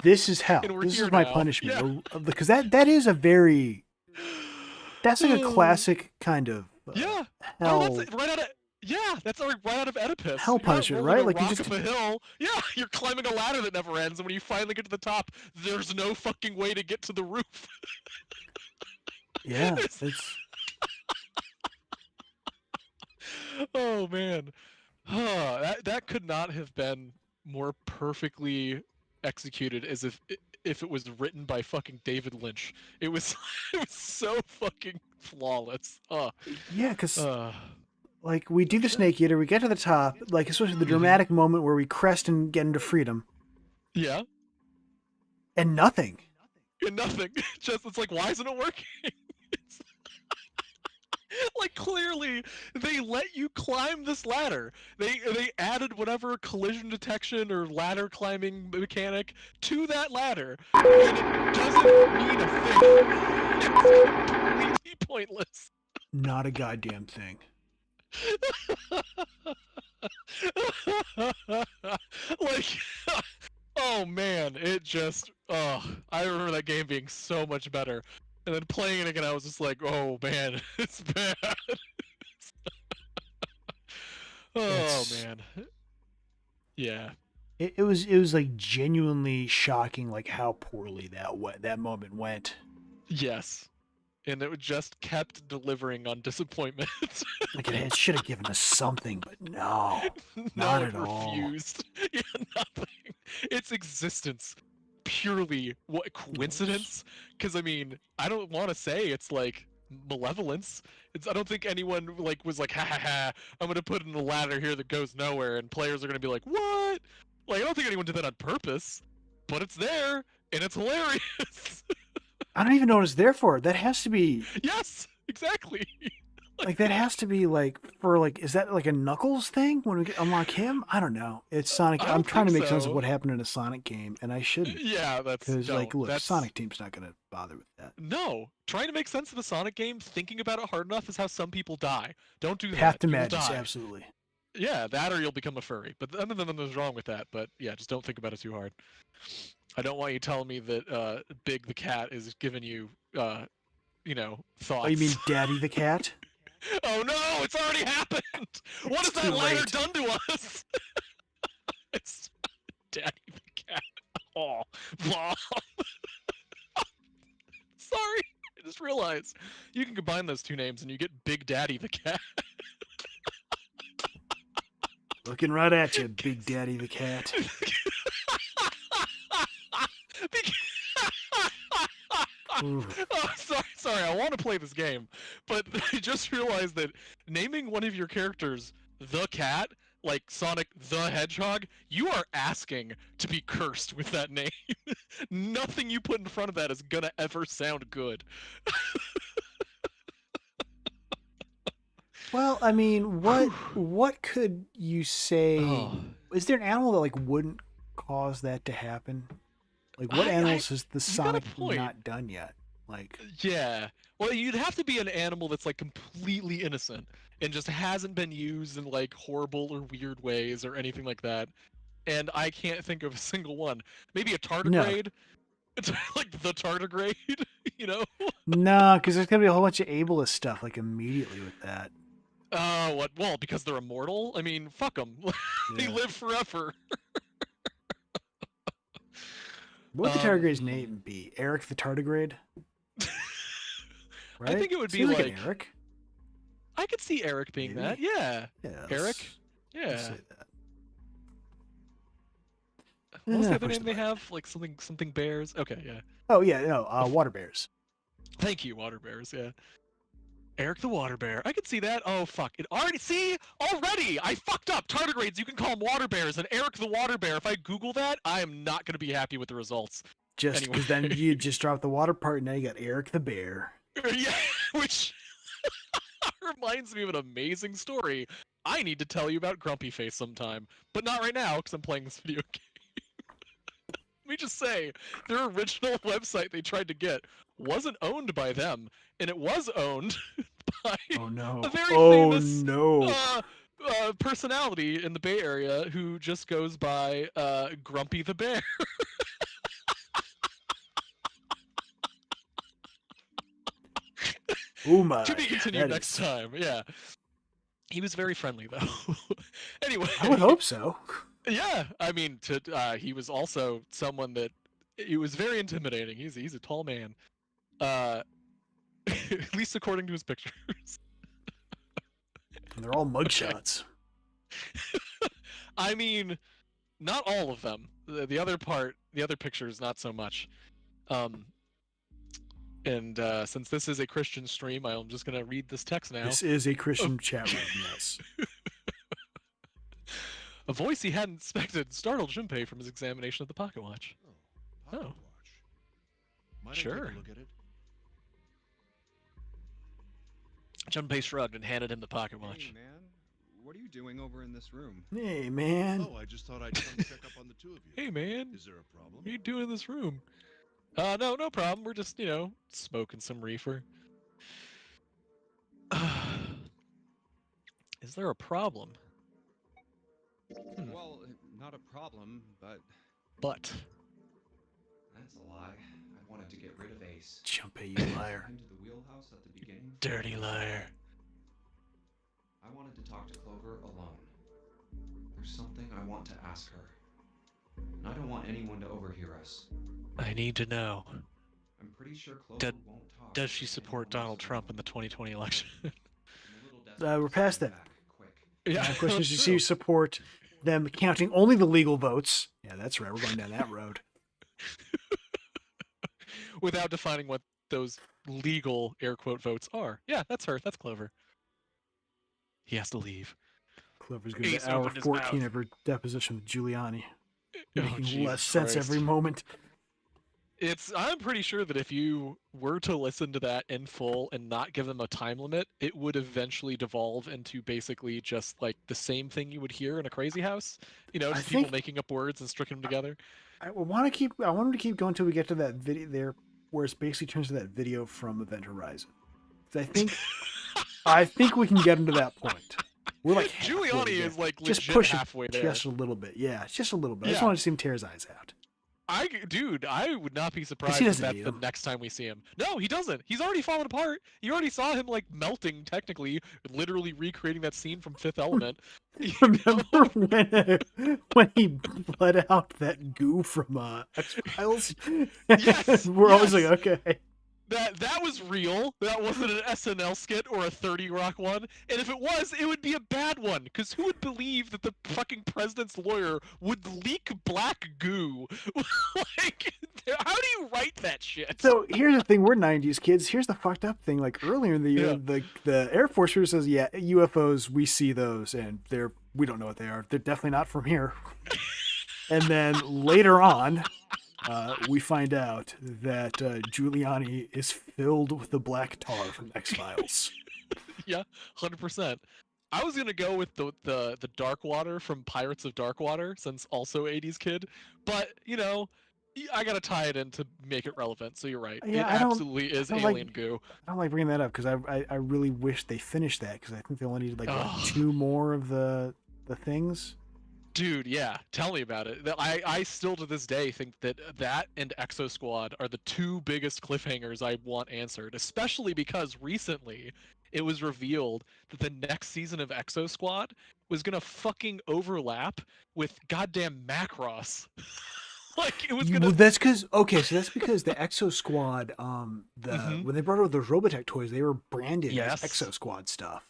This is hell. And we're This here is my now. punishment. Yeah. Because that is a very, that's like a Oh, classic kind of yeah. Oh, that's hell it, right out of. Yeah, that's like right out of Oedipus. hell You're not punishment, rolling right? a Like you rock just up a hill. Yeah, you're climbing a ladder that never ends, and when you finally get to the top, there's no fucking way to get to the roof. yeah, There's- it's oh man, that could not have been more perfectly executed as if it was written by fucking David Lynch. It was it was so fucking flawless. yeah, because Uh, like we do the shit. snake eater, we get to the top, like especially the Hmm. dramatic moment where we crest and get into freedom, Yeah, and nothing. and nothing. Just it's like, why isn't it working? It's, like clearly they let you climb this ladder. They added whatever collision detection or ladder climbing mechanic to that ladder, and it doesn't mean a thing. It's completely pointless. Not a goddamn thing. Like, oh man, it just, I remember that game being so much better. And then playing it again, I was just like, oh man, it's bad. Oh It's man. Yeah. it was like genuinely shocking, like how poorly that moment went. Yes. And it just kept delivering on disappointment. Like it should have given us something, but no, No, not it at all. refused. Yeah, nothing. Its existence purely what coincidence? Because I mean, I don't want to say it's like malevolence. It's I don't think anyone like was like, ha ha ha, I'm gonna put in a ladder here that goes nowhere, and players are gonna be like, what? Like I don't think anyone did that on purpose, but it's there and it's hilarious. I don't even know what it's there for. That has to be Yes, exactly. like that has to be like for like is that like a Knuckles thing when we unlock him? I don't know. It's Sonic. I I'm don't trying think to make sense of so. what happened in a Sonic game, and I shouldn't Yeah, that's because like don't. look, That's Sonic Team's not gonna bother with that. no. Trying to make sense of the Sonic game, thinking about it hard enough is how some people die. Don't do Path that. to You will Madness, die. absolutely. Yeah, that or you'll become a furry. But other than there's wrong with that. But yeah, just don't think about it too hard. I don't want you telling me that Big the cat is giving you Oh, you thoughts. mean Daddy the Cat? Oh no, it's already happened. What It's has that too ladder late. done to us? It's Daddy the cat. Oh, Mom. Sorry. I just realized you can combine those two names and you get Big Daddy the cat. Looking right at you, Big Daddy the Cat. Ooh. Oh, sorry. I want to play this game, but I just realized that naming one of your characters the cat, like Sonic the Hedgehog, you are asking to be cursed with that name. Nothing you put in front of that is gonna ever sound good. Well, I mean, Whew. what could you say? Oh, Is there an animal that like wouldn't cause that to happen? Like, what I, animals has the you got a Sonic point. not done yet? Like, Yeah. Well, you'd have to be an animal that's like completely innocent and just hasn't been used in like horrible or weird ways or anything like that. And I can't think of a single one. Maybe a no, tardigrade? It's like the tardigrade, you know? no, because there's gonna be a whole bunch of ableist stuff like immediately with that. What? Well, because they're immortal? I mean, fuck them. They Yeah. live forever. What would the Um, tardigrade's name be? Eric the tardigrade, I right? think it would be Seems like like. an Eric. I could see Eric being that. Maybe. Yeah. Yeah. Eric? Let's Yeah. say that. What was the other Push name the they button. have? Like something bears? Okay, yeah. Oh yeah, no, water bears. Thank you, water bears, yeah. Eric the Water Bear. I could see that. Oh fuck. It already see? Already! I fucked up! Tardigrades, you can call them water bears, and Eric the Water Bear, if I Google that, I am not gonna be happy with the results. Just Anyway. because then you just drop the water part, and now you got Eric the bear. Yeah, which reminds me of an amazing story I need to tell you about Grumpy Face sometime. But not right now, because I'm playing this video game. Let me just say, their original website they tried to get wasn't owned by them, and it was owned by Oh no! a very Oh famous no! personality in the Bay Area who just goes by Grumpy the Bear. Oh my. To be continued that next is- time. Yeah. He was very friendly though. Anyway. I would hope so. Yeah, I mean, he was also someone that he was very intimidating. He's a tall man, at least according to his pictures. And they're all mugshots. I mean, not all of them. The other part, the other pictures, not so much. And since this is a Christian stream, I'm just gonna read this text now. This is a Christian chat room, yes. A voice he hadn't expected startled Junpei from his examination of the pocket watch. Pocket Oh. watch. Might Sure. I take a look at it? Junpei shrugged and handed him the pocket watch. Hey, man. What are you doing over in this room? Hey, man. Oh, I just thought I'd come check up on the two of you. Hey man, Is there a problem? what are you doing in this room? No, no problem. We're just, smoking some reefer. Is there a problem? Hmm. Well, not a problem, but But That's a lie. I wanted to get rid of Ace. Junpei, you liar. Into the wheelhouse at the beginning. dirty liar. I wanted to talk to Clover alone. There's something I want to ask her. And I don't want anyone to overhear us. I need to know. I'm pretty sure Clover Did- won't talk. Does she if support anyone Donald else Trump in around. the 2020 election? I'm a little desperate We're to past send that. him back, quick. Yeah, My question is, that's do you true. support them counting only the legal votes? Yeah, that's right. We're going down that road. Without defining what those legal air quote votes are. Yeah, that's her. That's Clover. He has to leave. Clover's going to Ace get hour opened his 14 mouth. of her deposition with Giuliani. Oh, Making Jesus less sense Christ. every moment. I'm pretty sure that if you were to listen to that in full and not give them a time limit, it would eventually devolve into basically just like the same thing you would hear in a crazy house. I Just people think- making up words and stringing them together. I want him to keep going until we get to that video there, where it basically turns to that video from Event Horizon. 'Cause I think we can get him to that point. We're like halfway Giuliani there. is like Just legit push it halfway there. just a little bit. Yeah, it's just a little bit. I just Yeah. want to see him tear his eyes out. Dude, I would not be surprised he if doesn't that's need the 'em. next time we see him. No, he doesn't. He's already fallen apart. You already saw him like melting, technically, literally recreating that scene from Fifth Element. Remember when he let out that goo from X-Files? Yes, We're always yes. like, okay. That was real. That wasn't an SNL skit or a 30 Rock one. And if it was, it would be a bad one. Because who would believe that the fucking president's lawyer would leak black goo? Like, how do you write that shit? So here's the thing: we're '90s kids. Here's the fucked up thing. Like earlier in the year, the Air Force sure says, "Yeah, UFOs. We see those, and we don't know what they are. They're definitely not from here." And then later on, we find out that Giuliani is filled with the black tar from X-Files. 100%. I was gonna go with the Dark Water from Pirates of Dark Water, since also 80s kid. But I gotta tie it in to make it relevant. So you're right. Yeah, it I don't- absolutely is I don't like- alien goo. I don't like bringing that up because I really wish they finished that because I think they only needed like what, Ugh. 2 more of the things. Dude, yeah, tell me about it. I still to this day think that and Exo Squad are the 2 biggest cliffhangers I want answered, especially because recently it was revealed that the next season of Exo Squad was gonna fucking overlap with goddamn Macross. Like it was Well, gonna. that's because that's because the Exo Squad, Mhm. when they brought over those Robotech toys, they were branded Yes. as Exo Squad stuff.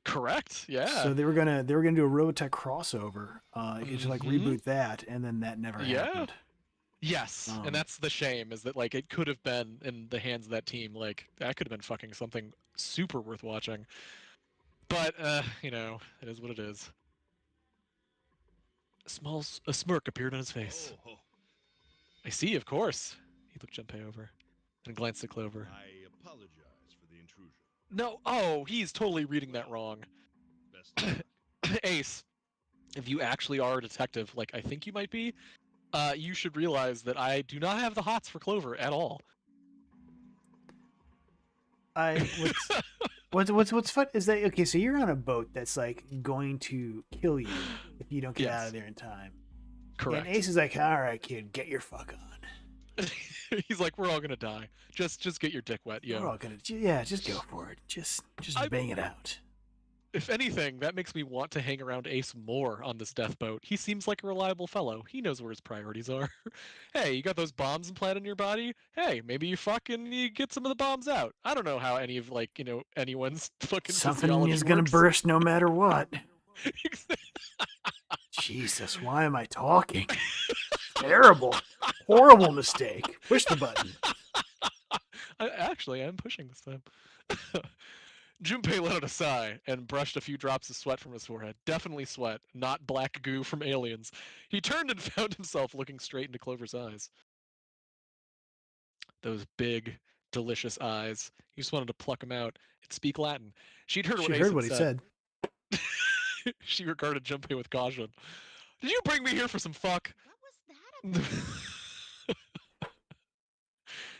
Correct. Yeah. So they were gonna do a Robotech crossover, to like Mhm. reboot that, and then that never Yeah. happened. Yes, Um, and that's the shame is that like it could have been in the hands of that team. Like that could have been fucking something super worth watching. But it is what it is. A smirk appeared on his face. Oh, I see, of course. He looked Junpei over and glanced at Clover. I apologize for the intrusion. No, oh, he's totally reading that wrong. Best of luck. Ace, if you actually are a detective, like I think you might be, you should realize that I do not have the hots for Clover at all. What's fun is that okay? So you're on a boat that's like going to kill you if you don't get out Yes. of there in time. Correct. And Ace is like, "All right, kid, get your fuck on." He's like, we're all gonna die. Just get your dick wet, We're yo. all gonna, yeah, just go for it. Just I- bang it out. If anything, that makes me want to hang around Ace more on this death boat. He seems like a reliable fellow. He knows where his priorities are. Hey, you got those bombs implanted in your body? Hey, maybe you fucking you get some of the bombs out. I don't know how any of anyone's fucking Something physiology is gonna works. burst no matter what. Jesus, why am I talking? Terrible. Horrible mistake. Push the button. Actually, I'm pushing this time. Junpei let out a sigh and brushed a few drops of sweat from his forehead. Definitely sweat, not black goo from aliens. He turned and found himself looking straight into Clover's eyes. Those big, delicious eyes. He just wanted to pluck them out and speak Latin. She'd heard what She Ace heard had what he said. She regarded Junpei with caution. Did you bring me here for some fuck? What was that about?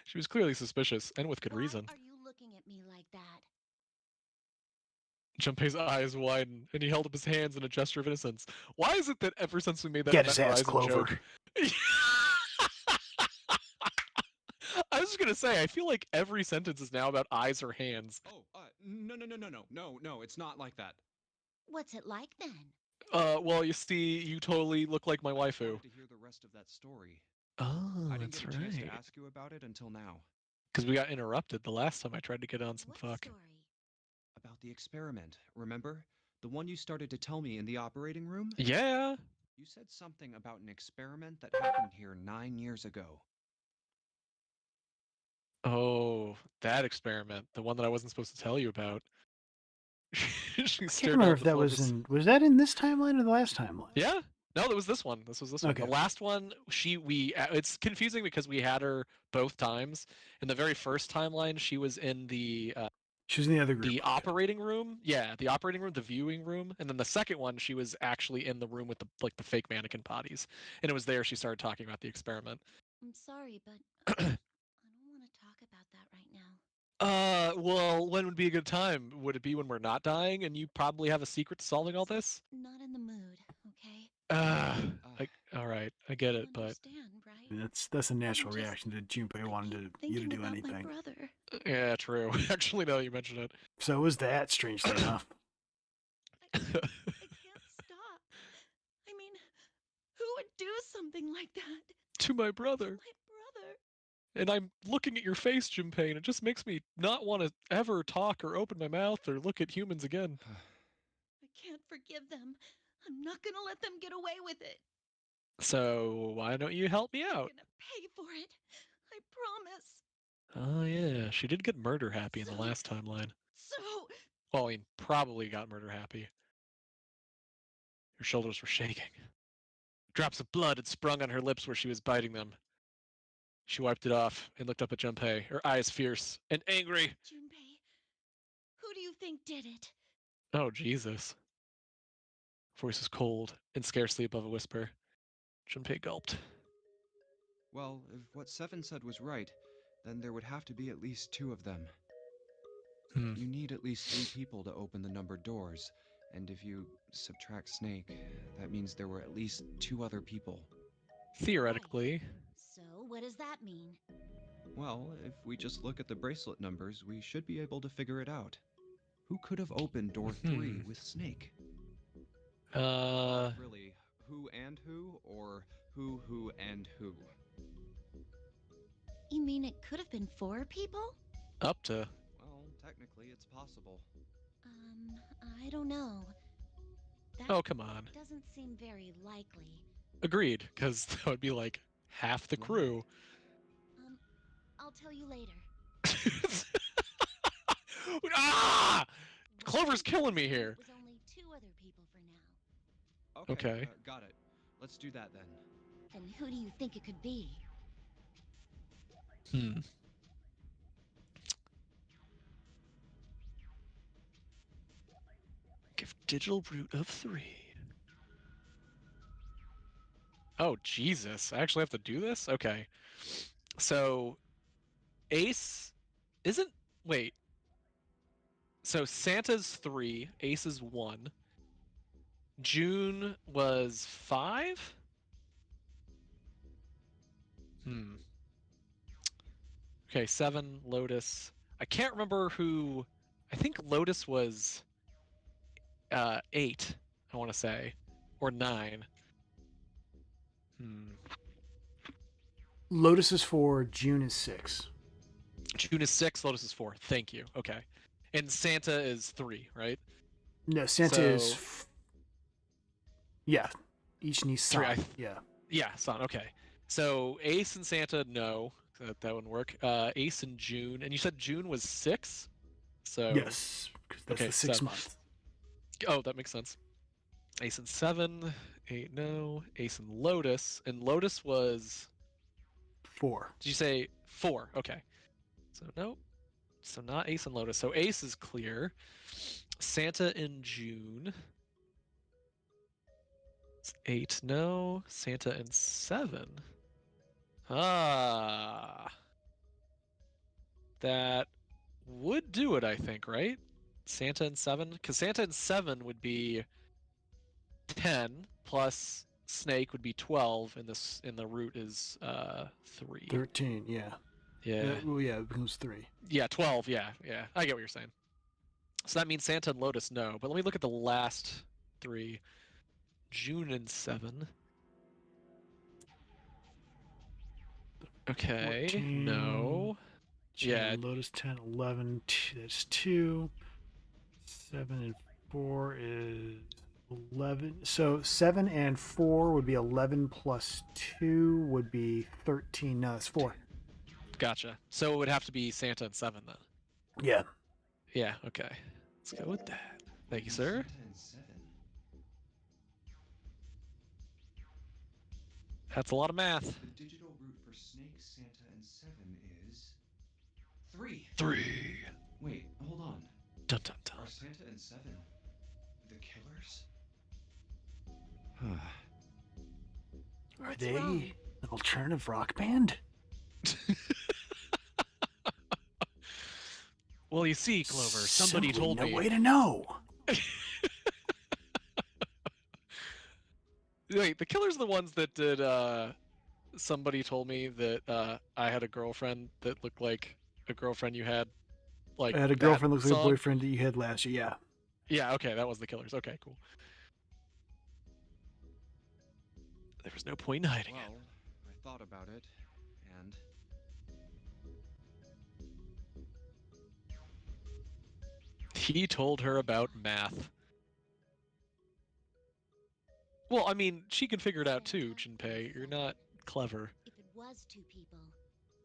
She was clearly suspicious, and with good Why reason. are you looking at me like that? Junpei's eyes widened, and he held up his hands in a gesture of innocence. Why is it that ever since we made that Get Event his ass, Horizon Clover. joke... I was just gonna say, I feel like every sentence is now about eyes or hands. Oh, no, it's not like that. What's it like then? Well, you see, you totally look like my I just waifu. wanted to hear the rest of that story. Oh, I didn't that's get a chance right. to ask you about it until now. Because we got interrupted the last time I tried to get on some What fuck. story? About the experiment, remember? The one you started to tell me in the operating room? Yeah. You said something about an experiment that happened here 9 years ago. Oh, that experiment. The one that I wasn't supposed to tell you about. She I can't stared remember out if the that was Clover's- in. Was that in this timeline or the last timeline? Yeah. No, that was this one. This was this one. Okay. The last one, it's confusing because we had her both times. In the very first timeline, she was in the She was in the other group. the operating room. Yeah, the operating room, the viewing room. And then the second one, she was actually in the room with the fake mannequin bodies. And it was there she started talking about the experiment. I'm sorry, but I don't want to talk about that right now. Well, when would be a good time? Would it be when we're not dying and you probably have a secret to solving all this? Not in the mood, okay? All right, I get You it, but understand, right? That's a natural just- reaction to Junpei I wanting keep you to thinking do about my anything. brother. yeah, true. Actually, now that you mention it. So was that, strangely enough. I can't stop. I mean, who would do something like that To my to brother. my brother? And I'm looking at your face, Junpei, and it just makes me not want to ever talk or open my mouth or look at humans again. I can't forgive them. I'm not gonna let them get away with it. So why don't you help me I'm out? gonna pay for it. I promise. Oh yeah, she did get murder happy in the last timeline. So, Well, I mean, probably got murder happy. Her shoulders were shaking. Drops of blood had sprung on her lips where she was biting them. She wiped it off and looked up at Junpei, her eyes fierce and angry. Junpei, who do you think did it? Oh, Jesus. Voice was cold and scarcely above a whisper. Junpei gulped. Well, if what Seven said was right, then there would have to be at least 2 of them. Hmm. You need at least 3 people to open the numbered doors, and if you subtract Snake, that means there were at least 2 other people. Theoretically. So, what does that mean? Well, if we just look at the bracelet numbers, we should be able to figure it out. Who could have opened door 3 with Snake? Really, who and who, or who and who? You mean it could have been 4 people? Up to. Well, technically it's possible. I don't know. That Oh, come on. doesn't seem very likely. Agreed, because that would be like half the crew. I'll tell you later. Ah! Clover's killing me here. It was only 2 other people for now. Okay. Got it. Let's do that then. And who do you think it could be? Hmm. Give digital root of 3. Oh, Jesus. I actually have to do this? Okay. So, Ace isn't. Wait. So, Santa's 3, Ace is 1. June was 5? Okay, 7, Lotus. I can't remember who. I think Lotus was 8, I want to say. Or 9. Hmm. Lotus is 4, June is 6. June is 6, Lotus is 4. Thank you. Okay. And Santa is 3, right? No, Santa is. So- Yeah, each needs 3. San. Yeah. Yeah, Son. Okay. So Ace and Santa, no. That wouldn't work. Ace and June. And you said June was 6? So. Yes, because that's okay, the 6th 7. month. Oh, that makes sense. Ace and 7. 8, no. Ace and Lotus. And Lotus was. 4. Did you say 4? Okay. So no. So not Ace and Lotus. So Ace is clear. Santa in June. 8, no. Santa in 7. Ah. That would do it, I think, right? Santa in 7? Because Santa in 7 would be 10 plus Snake would be 12, and this in the root is 3. 13, yeah. Yeah. Well, yeah, it becomes 3. Yeah, 12, yeah. I get what you're saying. So that means Santa and Lotus, no. But let me look at the last 3. June and 7. Okay, 14. no. June, Yeah. Lotus 10, 11, that's 2. 7 and 4 is 11. So 7 and 4 would be 11 plus 2 would be 13. No, that's 4. Gotcha. So it would have to be Santa and 7 then. Yeah. Yeah, okay. Let's go with that. Thank you, sir. Santa and 7. That's a lot of math. The digital root for Snake, Santa, and 7 is 3. 3. Wait, hold on. Dun dun dun. Are Santa and 7 the killers? Are What's they wrong? an alternative rock band? Well, you see, Clover, somebody Simply told no me. way to know. Wait, the killers are the ones that did. Somebody told me that I had a girlfriend that looked like a girlfriend you had. Like I had a that girlfriend looks like a song? boyfriend that you had last year. Yeah. Yeah, okay, that was the killers. Okay, cool. There was no point in hiding Well, I thought about it, and it. He told her about math. Well, I mean, she can figure it out too, Junpei. You're not clever. If it was 2 people,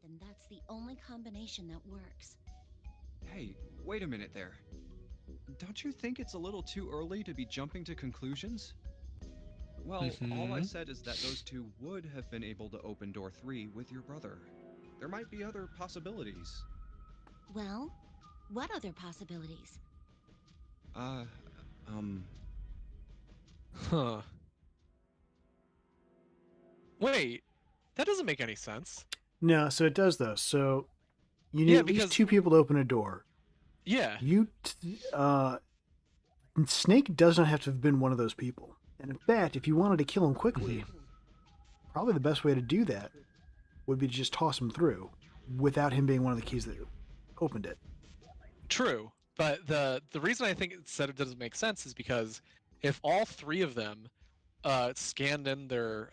then that's the only combination that works. hey, wait a minute there. Don't you think it's a little too early to be jumping to conclusions? Well, all I Mhm. said is that those two would have been able to open door 3 with your brother. There might be other possibilities. Well, what other possibilities? Uh, Huh. Wait, that doesn't make any sense. No, so it does though. So you need Yeah, at least because- 2 people to open a door. Yeah. Snake does not have to have been one of those people. And in fact, if you wanted to kill him quickly, probably the best way to do that would be to just toss him through without him being one of the keys that opened it. True, but the reason I think it said it doesn't make sense is because if all 3 of them scanned in their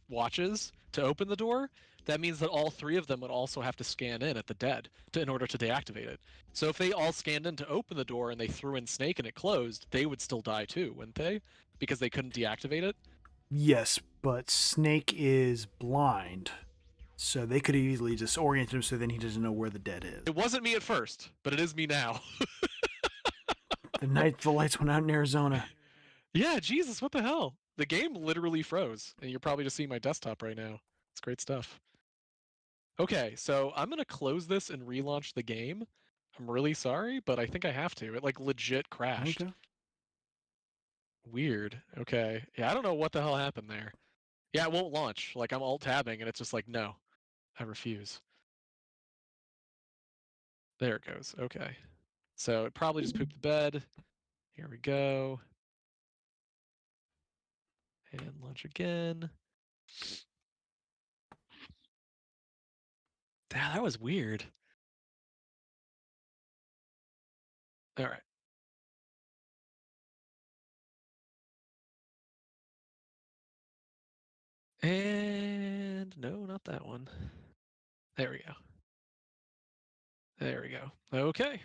watches to open the door, that means that all 3 of them would also have to scan in at the dead in order to deactivate it. So if they all scanned in to open the door and they threw in Snake and it closed, they would still die too, wouldn't they? Because they couldn't deactivate it. Yes, but Snake is blind. So they could easily disorient him so then he doesn't know where the dead is. It wasn't me at first, but it is me now. The night the lights went out in Arizona. Yeah, Jesus, what the hell? The game literally froze, and you're probably just seeing my desktop right now. It's great stuff. Okay, so I'm gonna close this and relaunch the game. I'm really sorry, but I think I have to. It like legit crashed. Okay. Weird. Okay. Yeah, I don't know what the hell happened there. Yeah, it won't launch. Like I'm alt tabbing and it's just like, no, I refuse. There it goes. Okay. So it probably just pooped the bed. Here we go. And launch again. Yeah, that was weird. All right. And no, not that one. There we go. There we go. Okay.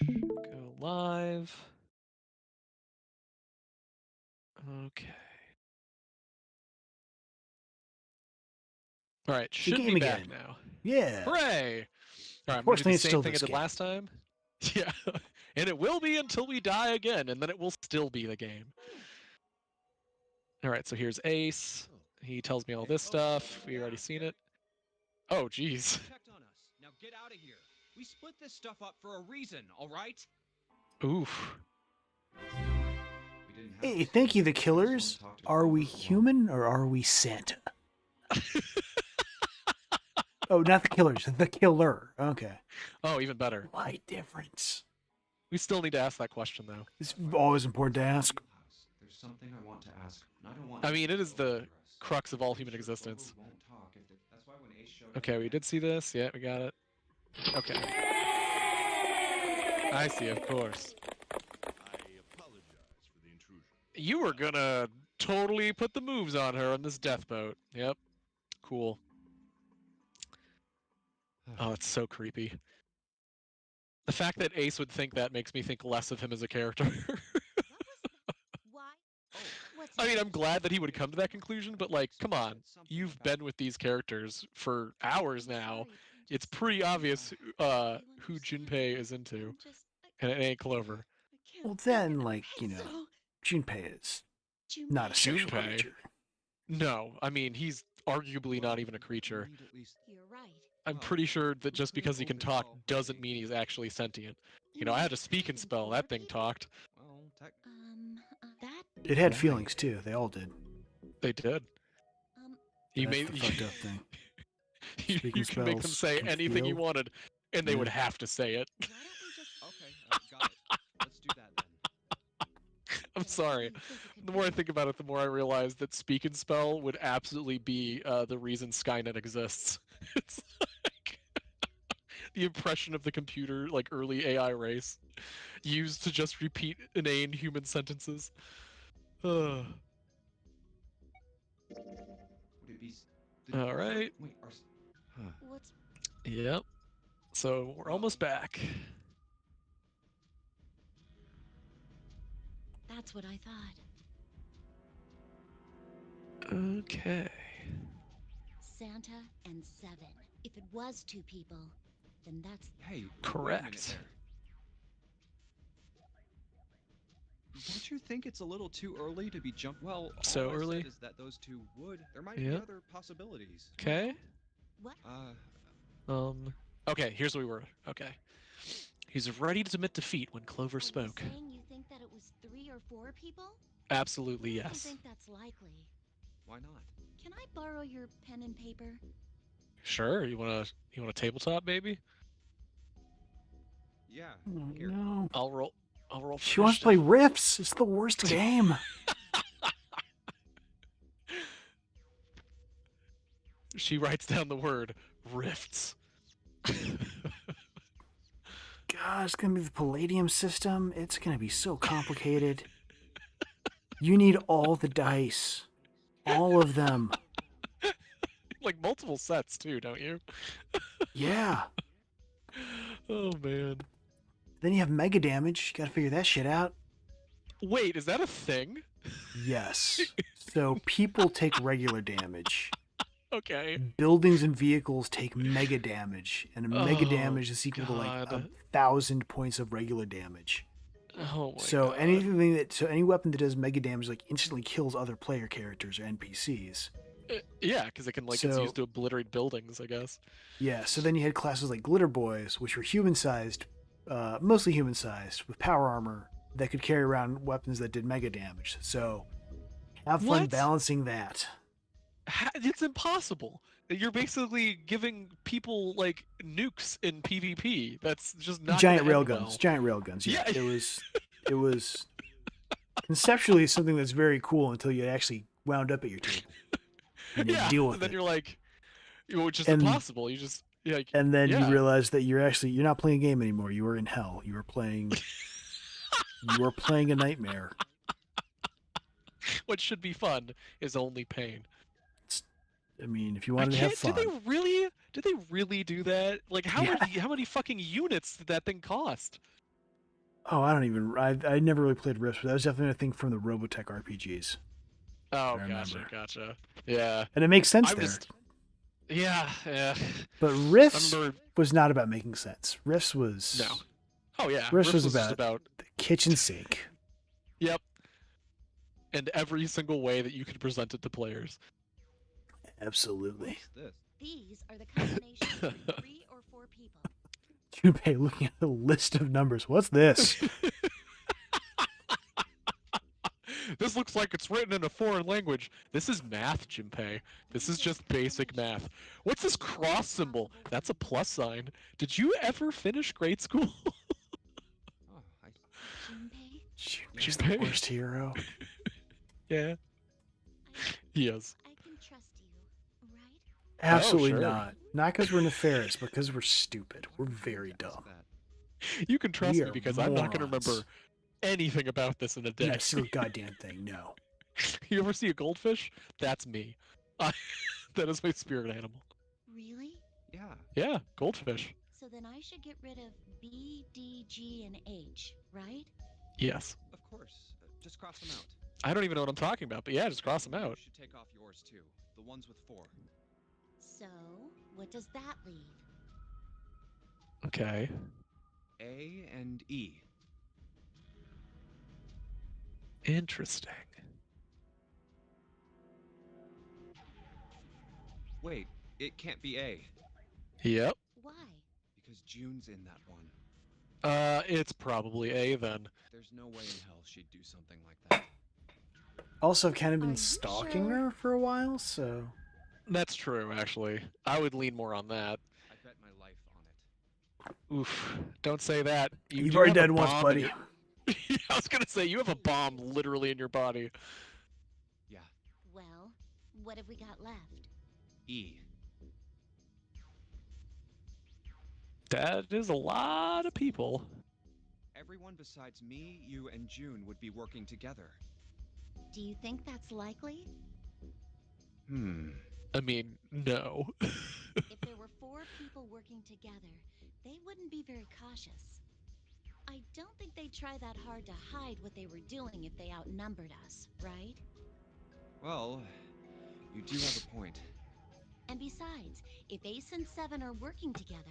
Go live. Okay. All right, the should game be back again. now. Yeah. Hooray! All right, I'm gonna do Unfortunately, the it's same still thing I this did game. last time. Yeah, and it will be until we die again, and then it will still be the game. All right, so here's Ace. He tells me all this stuff. We already seen it. Oh, geez. Checked on us. Now get out of here. We split this stuff up for a reason, all right? Oof. We didn't have Hey, to thank you, the I just killers. wanna talk to Are we Clover alone. human or are we Santa? Oh, not the killers, the killer. Okay. Oh, even better. Why difference? We still need to ask that question, though. It's always important to ask. Wheelhouse. There's something I want to ask, and I don't want I mean, anyone it to is the overhear us. crux of all Pretty human sure existence. Clover won't talk if they- That's why when Ace showed up Okay, we again, did see this. Yeah, we got it. Okay. I see, of course. I apologize for the intrusion. You were gonna totally put the moves on her on this death boat. Yep. Cool. Oh, it's so creepy. The fact that Ace would think that makes me think less of him as a character. Why? What's I mean, that? I'm glad that he would come to that conclusion, but like, come on. You've been with these characters for hours I'm now. sorry, I'm It's just- pretty obvious you who understand. Junpei is into, I'm just- and it ain't Clover. I can't Well, think then, of like, you it, know, so- Junpei is not a Junpei. sexual Junpei? creature. No, I mean, he's arguably not even a creature. We need at least- You're right. I'm Well, pretty sure that we just could because he can talk overcall doesn't Hurricane mean he's Kid. actually sentient. You know, I had a speak and spell. That thing talked. Well, That. It had Why? feelings too. They all did. They did. You That's made the fucked up thing. you Speaking can make them spells say can anything you feel. wanted, and they Yeah. would have to say it. Why don't we just Okay, got it. Let's do that then. I'm get a sorry. few physical The more I things? think about it, the more I realize that speak and spell would absolutely be the reason Skynet exists. It's like the impression of the computer, like early AI race, used to just repeat inane human sentences. Ugh. Would it be? All right. Wait, huh. What's Yep. So we're almost back. That's what I thought. Okay. Santa and Seven. If it was two people, then that's Hey, wait a minute Correct. there. Don't you think it's a little too early to be Well, So all I early? said is that those two would. There might be Yeah. other possibilities. Okay. what? Okay, here's where we were. Okay. He's ready to admit defeat when Clover Are you spoke. saying you think that it was 3 or 4 people? Absolutely, I don't yes. think that's likely. Why not? Can I borrow your pen and paper? Sure. You want a tabletop, baby? Yeah. Oh, Here. no. I'll roll. She wants to play Riffs. It's the worst game. She writes down the word rifts. God, it's gonna be the Palladium system. It's gonna be so complicated. You need all the dice, all of them. Like multiple sets too, don't you? Yeah. Oh man. Then you have mega damage. You gotta figure that shit out. Wait, is that a thing? Yes. So people take regular damage. Okay. Buildings and vehicles take mega damage, and a mega Oh, damage is equal to like God. 1,000 points of regular damage. Oh my So god. any weapon that does mega damage like instantly kills other player characters or NPCs. Yeah, because it can it's So- used to obliterate buildings, I guess. Yeah, so then you had classes like Glitter Boys, which were human-sized, mostly human-sized, with power armor that could carry around weapons that did mega damage. So have fun What? balancing that. It's impossible. You're basically giving people like nukes in PvP. That's just not Giant gonna end railguns, well. giant railguns. Yeah, Yeah. it was conceptually something that's very cool until you actually wound up at your table. And you Yeah. deal And with then it. you're like, which is And- impossible. You just like And then yeah. you realize that you're not playing a game anymore. You are in hell. You are playing a nightmare. what should be fun is only pain. I mean, if you I wanted to have can't. fun. Did they really do that? Like how Yeah. how many fucking units did that thing cost? Oh, I never really played Rift, but that was definitely a thing from the Robotech RPGs. Oh, I gotcha, remember. gotcha. Yeah. And it makes sense I'm there. just yeah. But I Rifts remember was not about making sense. Rifts was no. Oh yeah. Rift was just about the kitchen sink. Yep. And every single way that you could present it to players. Absolutely. What's this? These are the combinations for 3 or 4 people. Junpei looking at the list of numbers. What's this? This looks like it's written in a foreign language. This is math, Junpei. This is just basic math. What's this cross symbol? That's a plus sign. Did you ever finish grade school? Oh, Junpei, Junpei's the Junpei. worst hero. Yeah. He is. I can trust you, right? Absolutely sure. not. Not because we're nefarious, because we're stupid. We're why would you very ask dumb. that? You can trust We me are because I'm not going to morons. remember anything about this in a day. Not a single goddamn thing. No. You ever see a goldfish? That's me. That is my spirit animal. Really? Yeah. Yeah, goldfish. So then I should get rid of B, D, G, and H, right? Yes. Of course. Just cross them out. I don't even know what I'm talking about, but yeah, just cross them You out. should take off yours too. The ones with 4. So, what does that leave? Okay. A and E. Interesting. Wait, it can't be A Yep. Why? because June's in that one. It's probably A then. There's no way in hell she'd do something like that. Also, I've kind of Are been you stalking sure? her for a while, so. That's true, actually. I would lean more on that. I bet my life on it. Oof. Don't say that. You You've do already have a died once, bomb in buddy. your- I was gonna say, you have a bomb literally in your body. Yeah, Well, what have we got left? E. That is a lot of people. Everyone besides me, you, and June would be working together. Do you think that's likely? I mean, no. If there were 4 people working together, they wouldn't be very cautious. I don't think they'd try that hard to hide what they were doing if they outnumbered us, right? Well, you do have a point. And besides, if Ace and Seven are working together,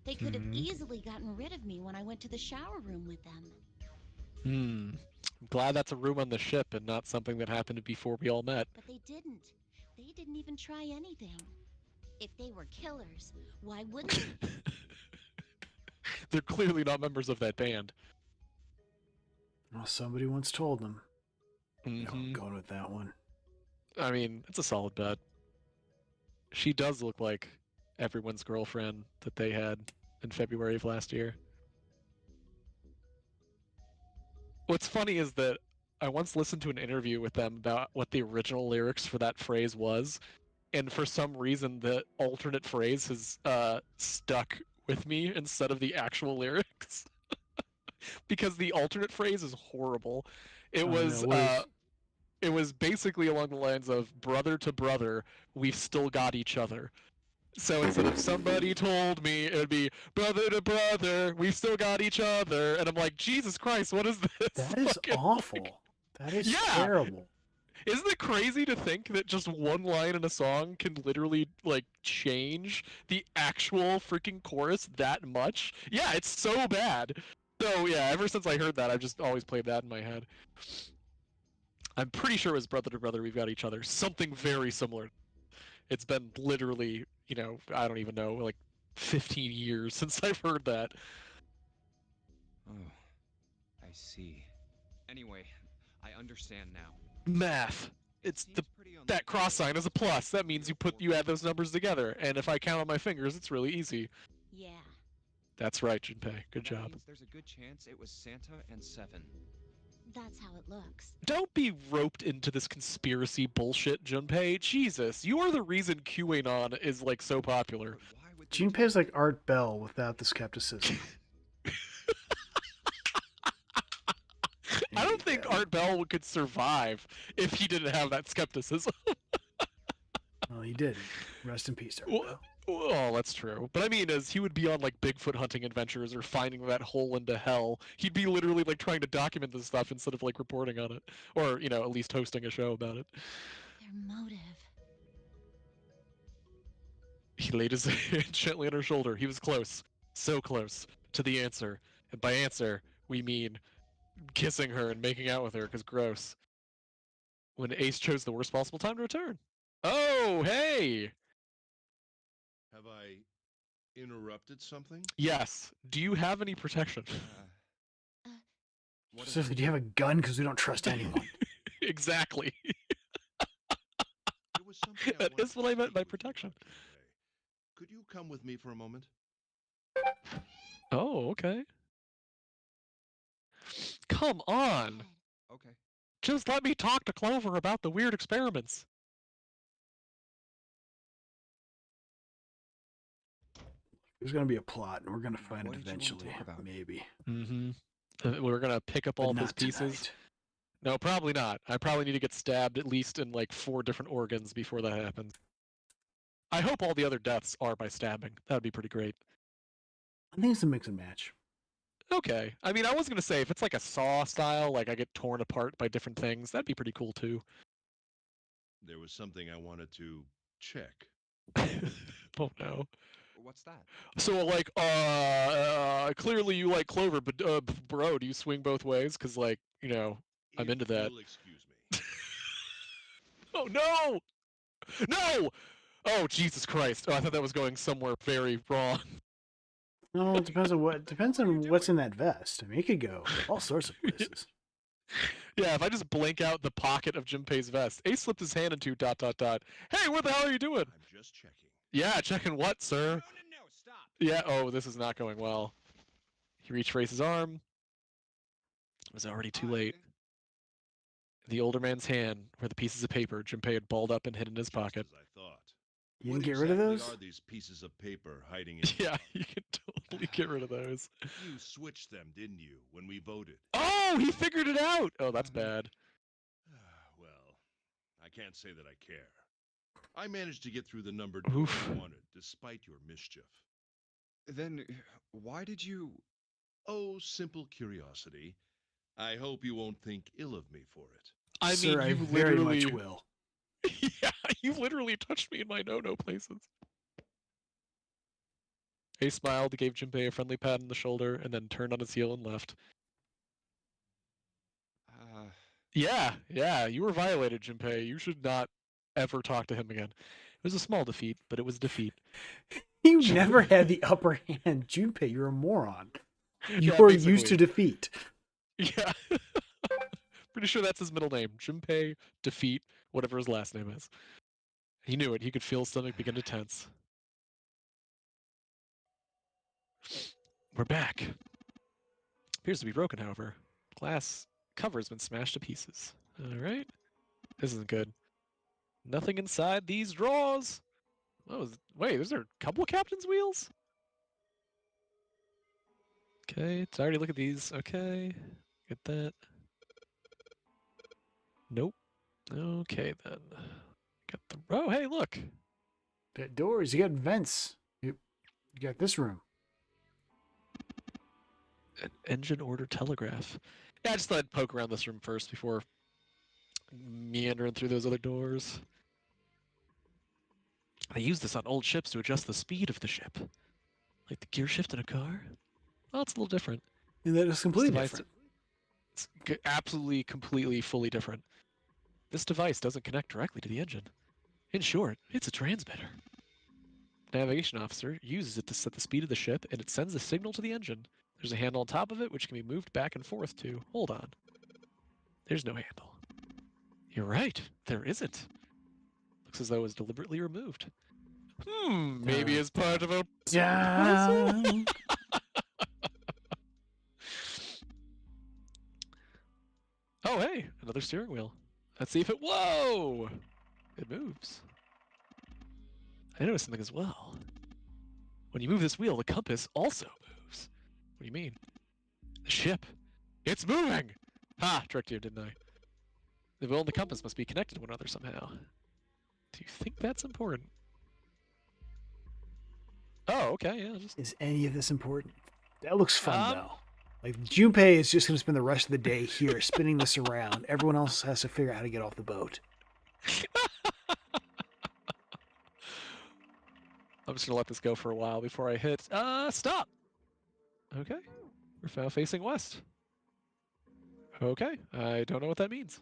they could have Mhm. easily gotten rid of me when I went to the shower room with them. I'm glad that's a room on the ship and not something that happened before we all met. But they didn't. They didn't even try anything. If they were killers, why wouldn't they? They're clearly not members of that band. Well, somebody once told them. No, I'm Mhm. going with that one. I mean, it's a solid bet. She does look like everyone's girlfriend that they had in February of last year. What's funny is that I once listened to an interview with them about what the original lyrics for that phrase was, and for some reason the alternate phrase has stuck with me instead of the actual lyrics. Because the alternate phrase is horrible. It Oh, was no, what is- it was basically along the lines of brother to brother, we've still got each other. So instead of somebody told me, it would be brother to brother, we've still got each other. And I'm like, Jesus Christ, what is this? That is fucking, like- awful. That is Yeah. terrible. Isn't it crazy to think that just one line in a song can literally like change the actual freaking chorus that much? Yeah, it's so bad. So yeah, ever since I heard that, I've just always played that in my head. I'm pretty sure it was brother to brother, we've got each other. Something very similar. It's been literally, I don't even know, like 15 years since I've heard that. Oh, I see. Anyway, I understand now. Math. It's Seems the pretty that unlikely cross sign is a plus. That means you add those numbers. numbers together. And if I count on my fingers, it's really easy. Yeah. That's right, Junpei. Good That job. means there's a good chance it was Santa and Seven. That's how it looks. Don't be roped into this conspiracy bullshit, Junpei. Jesus, you are the reason QAnon is like so popular. But why would they Junpei is like Art Bell without the skepticism. I don't think Yeah. Art Bell could survive if he didn't have that skepticism. Well, he did. Rest in peace, Art Well, Bell. Oh, that's true. But I mean, as he would be on like Bigfoot hunting adventures or finding that hole into hell, he'd be literally like trying to document this stuff instead of like reporting on it, or you know, at least hosting a show about it. Their motive. He laid his hand gently on her shoulder. He was close, so close to the answer. And by answer, we mean kissing her and making out with her, because gross. When Ace chose the worst possible time to return. Oh, hey! Have I interrupted something? Yes. Do you have any protection? What is So, it? do you have a gun? Because we don't trust anyone. Exactly. There was something That wanted is to what I meant speak by with you protection. about, Junpei. Could you come with me for a moment? Oh, okay. Come on! Good. Okay. Just let me talk to Clover about the weird experiments. There's gonna be a plot, and we're gonna find What it did you wanna eventually. talk about? Maybe. Mm-hmm. We're gonna pick up But all those not pieces. tonight. No, probably not. I probably need to get stabbed at least in like 4 different organs before that happens. I hope all the other deaths are by stabbing. That'd be pretty great. I think it's a mix and match. Okay. I mean, I was gonna say if it's like a Saw style, like I get torn apart by different things, that'd be pretty cool too. There was something I wanted to check. Oh no. What's that? So like, clearly you like Clover, but bro, do you swing both ways? Cause like, you know, I'm If into that. you'll excuse me. Oh no! No! Oh Jesus Christ! Oh, I thought that was going somewhere very wrong. No, it depends on what. Depends on what's in that vest. I mean, it could go all sorts of places. Yeah, if I just blank out the pocket of Junpei's vest, Ace slipped his hand into ... Hey, what the hell are you doing? I'm just checking. Yeah, checking what, sir? No, stop. Yeah. Oh, this is not going well. He reached for Ace's arm. It was already too late. The older man's hand, where the pieces of paper Junpei had balled up and hid in his Just pocket. as I thought. You What didn't get rid of exactly those? are these pieces of paper hiding in Yeah, your you can totally get rid of those. You switched them, didn't you, when we voted? Oh, he figured it out! Oh, that's bad. Well, I can't say that I care. I managed to get through the numbered Oof. door I wanted, despite your mischief. Then why did you? Oh, simple curiosity. I hope you won't think ill of me for it. I Sir, mean, I you very literally... much will. Yeah, you literally touched me in my no-no places. Ace smiled, gave Junpei a friendly pat on the shoulder, and then turned on his heel and left. Yeah, you were violated, Junpei. You should not ever talk to him again. It was a small defeat, but it was defeat. You never had the upper hand, Junpei. You're a moron. You Yeah, are used to basically. defeat. Yeah. Pretty sure that's his middle name. Junpei, defeat, whatever his last name is. He knew it. He could feel his stomach begin to tense. We're back. Appears to be broken, however. Glass cover has been smashed to pieces. Alright. This isn't good. Nothing inside these drawers! Oh, wait, there's a couple of captain's wheels? Okay, it's already look at these. Okay, get that. Nope. Okay then. Got the. Oh, hey, look. That doors, you got vents. You got this room. An engine order telegraph. Yeah, I just thought I'd poke around this room first before meandering through those other doors. They use this on old ships to adjust the speed of the ship. Like the gear shift in a car? Well, it's a little different. And that is completely device- different. It's absolutely, completely, fully different. This device doesn't connect directly to the engine. In short, it's a transmitter. The navigation officer uses it to set the speed of the ship, and it sends a signal to the engine. There's a handle on top of it, which can be moved back and forth to. Hold on. There's no handle. You're right. There isn't. Looks as though it was deliberately removed. Maybe as part of a puzzle? another steering wheel. Let's see if it. Whoa! It moves. I noticed something as well. When you move this wheel, the compass also moves. What do you mean? The ship. It's moving! Ha! Tricked you, didn't I? The wheel and the compass must be connected to one another somehow. Do you think that's important? Oh, okay, yeah. Just... Is any of this important? That looks fun though. Like Junpei is just gonna spend the rest of the day here spinning this around. Everyone else has to figure out how to get off the boat. I'm just gonna let this go for a while before I hit stop. Okay. We're now facing west. Okay. I don't know what that means.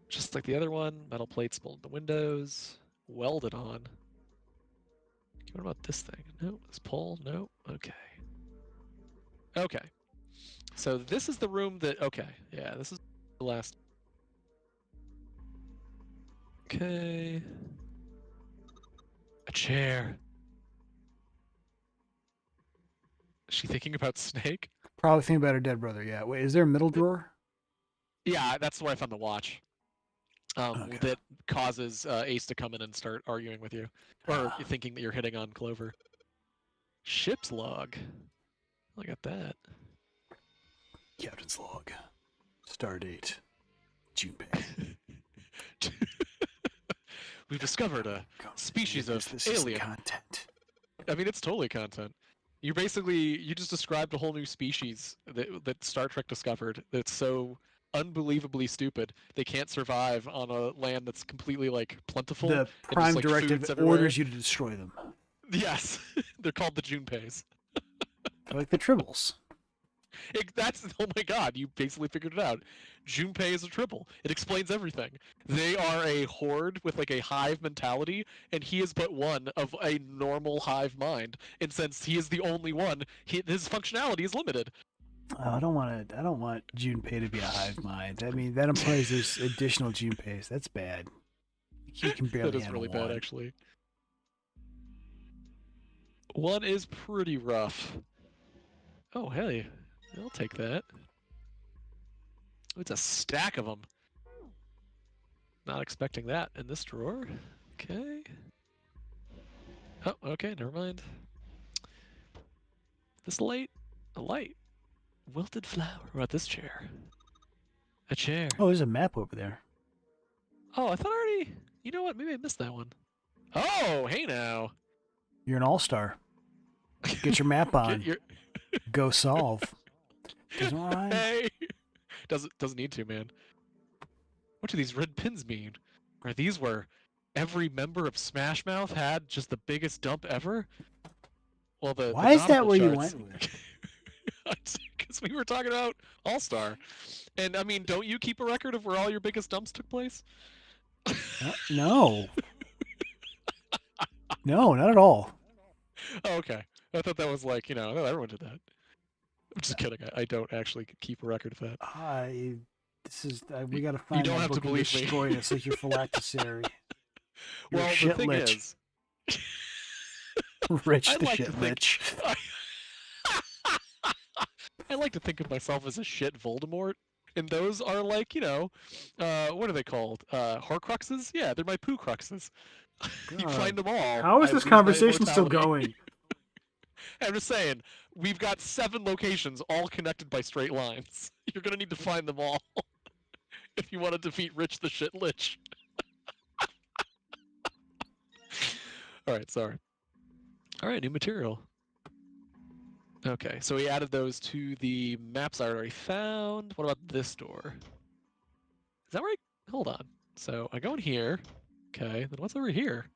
Just like the other one, metal plates molded the windows, welded on. What about this thing? No, this pole, no. Okay. Okay. So this is the room that, okay, yeah, this is the last. Okay. A chair. Is she thinking about Snake? Probably thinking about her dead brother. Yeah. Wait, is there a middle drawer? Yeah, that's where I found the watch. Okay. That causes Ace to come in and start arguing with you, or thinking that you're hitting on Clover. Ship's log. Look at that. Captain's log. Stardate. Junpei. We've discovered a species of This is alien. content. I mean, it's totally content. You just described a whole new species that Star Trek discovered that's so unbelievably stupid they can't survive on a land that's completely like plentiful. The and just, Prime like, Directive foods everywhere. orders you to destroy them. Yes, they're called the Junpeis. They're like the Tribbles. That's, oh my god, you basically figured it out. Junpei is a triple. It explains everything. They are a horde with like a hive mentality, and he is but one of a normal hive mind. And since he is the only one, his functionality is limited. Oh, I don't want Junpei to be a hive mind. I mean, that implies there's additional Junpeis. That's bad. You can barely That is handle really one. bad, actually. One is pretty rough. Oh, hey. I'll take that. It's a stack of them. Not expecting that in this drawer. Okay. Oh, okay, never mind. This light? A light. Wilted flower. What about this chair? A chair. Oh, there's a map over there. Oh, I thought I already... You know what? Maybe I missed that one. Oh, hey now. You're an all-star. Get your map on. Get your... Go solve. Doesn't rhyme. Hey! Doesn't need to, man. What do these red pins mean? Are these where every member of Smash Mouth had just the biggest dump ever? Well, Why is that where you went with? Because we were talking about All-Star. And, I mean, don't you keep a record of where all your biggest dumps took place? No. No, not at all. Oh, okay. I thought that was like, you know, everyone did that. I'm just kidding. I don't actually keep a record of that. We gotta find don't that have to book and believe me. destroy it. It's like your phylactery. You're a Well, the shit thing lich. is... Rich I'd the like shit to think- lich. I like to think of myself as a shit Voldemort, and those are like, you know, what are they called? Horcruxes? Yeah, they're my poo cruxes. You God. find them all. How is I this lose my conversation still immortality. going? I'm just saying, we've got 7 locations all connected by straight lines. You're gonna need to find them all if you want to defeat Rich the Shit Lich. Alright, sorry. Alright, new material. Okay, so we added those to the maps I already found. What about this door? Is that right? Hold on. So I go in here. Okay, then what's over here?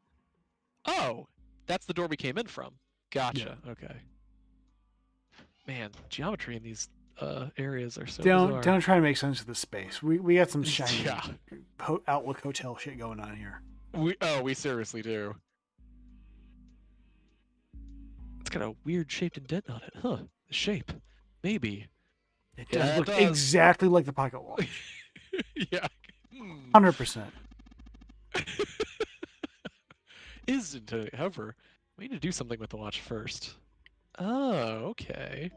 Oh, that's the door we came in from. Gotcha. Okay. Man, geometry in these areas are so bizarre. Don't try to make sense of the space. We got some shiny Yeah, Outlook Hotel shit going on here. we seriously do. It's got a weird shaped indent on it, huh? The shape, maybe. It Yeah, does it look does. exactly like the pocket watch. Yeah. 100%. Isn't it? However, we need to do something with the watch first. Oh, okay.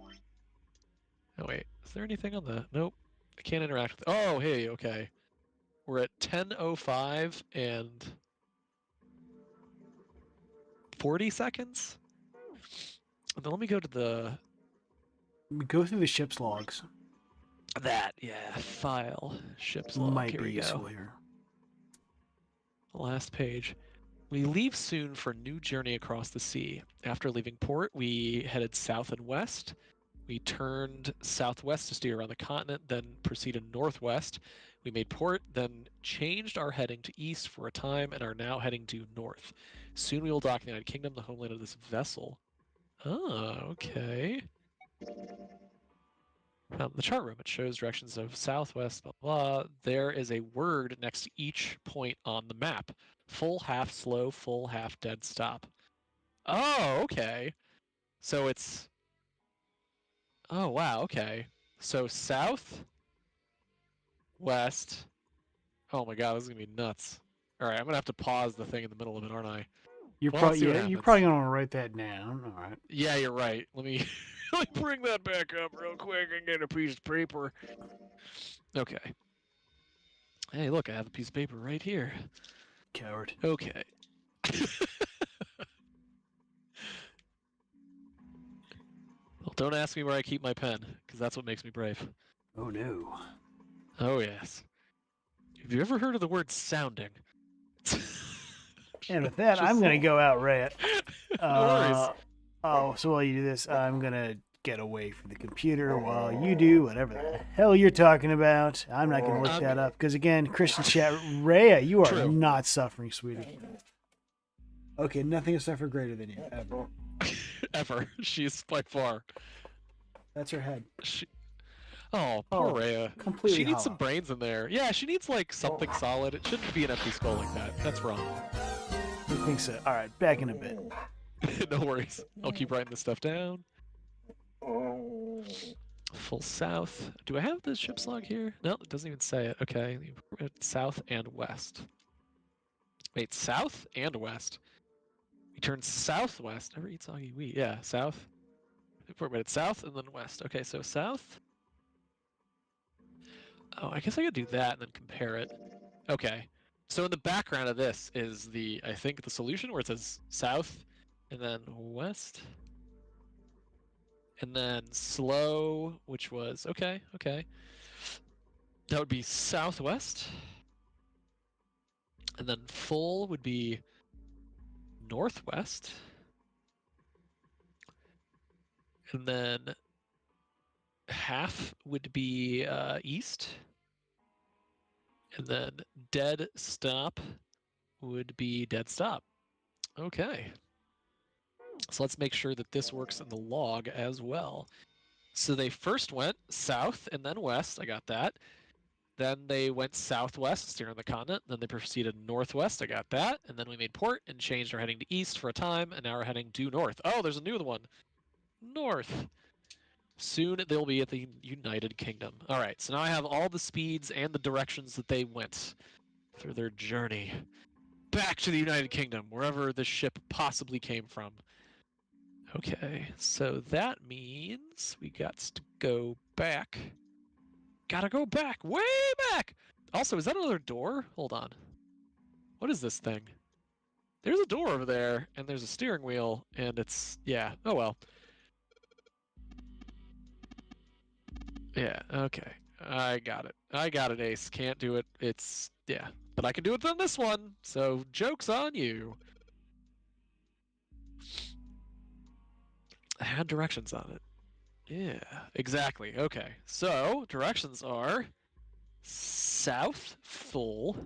Oh wait, Is there anything on the? Nope. I can't interact with. Oh, hey, okay. We're at 10:05 and 40 seconds. And then let me go to the We go through the ship's logs. file ship's log. Might Here be we useful go. here. Last page. We leave soon for a new journey across the sea. After leaving port, we headed south and west. We turned southwest to steer around the continent, then proceeded northwest. We made port, then changed our heading to east for a time, and are now heading due north. Soon we will dock in the United Kingdom, the homeland of this vessel. Oh, okay. The chart room, it shows directions of southwest, blah, blah. There is a word next to each point on the map. Full, half, slow, full, half, dead, stop. Oh, okay. So it's... Oh, wow, okay. So south, west... Oh my god, this is gonna be nuts. Alright, I'm gonna have to pause the thing in the middle of it, aren't I? You're Well, let's see probably what you're happens. probably gonna want to write that down. All right. Yeah, you're right. Let me let me bring that back up real quick and get a piece of paper. Okay. Hey, look, I have a piece of paper right here. Coward. Okay. Well, don't ask me where I keep my pen, because that's what makes me brave. Oh no. Oh, yes. Have you ever heard of the word sounding? And with that, I'm gonna go out rat. No worries. Oh, so while you do this, I'm gonna get away from the computer while you do whatever the hell you're talking about. I'm not gonna look that up because again, Christian chat, Rhea, you are True. not suffering, sweetie. Okay, nothing has suffered greater than you ever. Ever. She is by far. That's her head. Oh, poor Oh, Rhea. completely She needs some hollow. brains in there. Yeah, she needs like something solid. It shouldn't be an empty skull like that. That's wrong. I think so. All right, back in a bit. No worries. I'll keep writing this stuff down. Full south. Do I have the ship's log here? No, it doesn't even say it. Okay. South and west. Wait, south and west. We turn southwest. Never eat soggy wheat. Yeah, south. Wait, it's south and then west. Okay, so south. Oh, I guess I could do that and then compare it. Okay. So in the background of this is the, I think, the solution where it says south and then west. And then slow, which was, okay. That would be southwest. And then full would be northwest. And then half would be east. And then dead stop would be dead stop. Okay. So let's make sure that this works in the log as well. So they first went south and then west. I got that. Then they went southwest, steering the continent. Then they proceeded northwest. I got that. And then we made port and changed our heading to east for a time. And now we're heading due north. Oh, there's a new one. North. Soon they'll be at the United Kingdom. All right, so now I have all the speeds and the directions that they went through their journey back to the United Kingdom, wherever the ship possibly came from. Okay, so that means we got to go back. Gotta go back, way back! Also, is that another door? Hold on. What is this thing? There's a door over there, and there's a steering wheel, and it's, yeah, oh well. Yeah, okay. I got it. I got it, Ace. Can't do it. It's, yeah. But I can do it on this one, so joke's on you. I had directions on it. Yeah, exactly. Okay, so directions are south, full.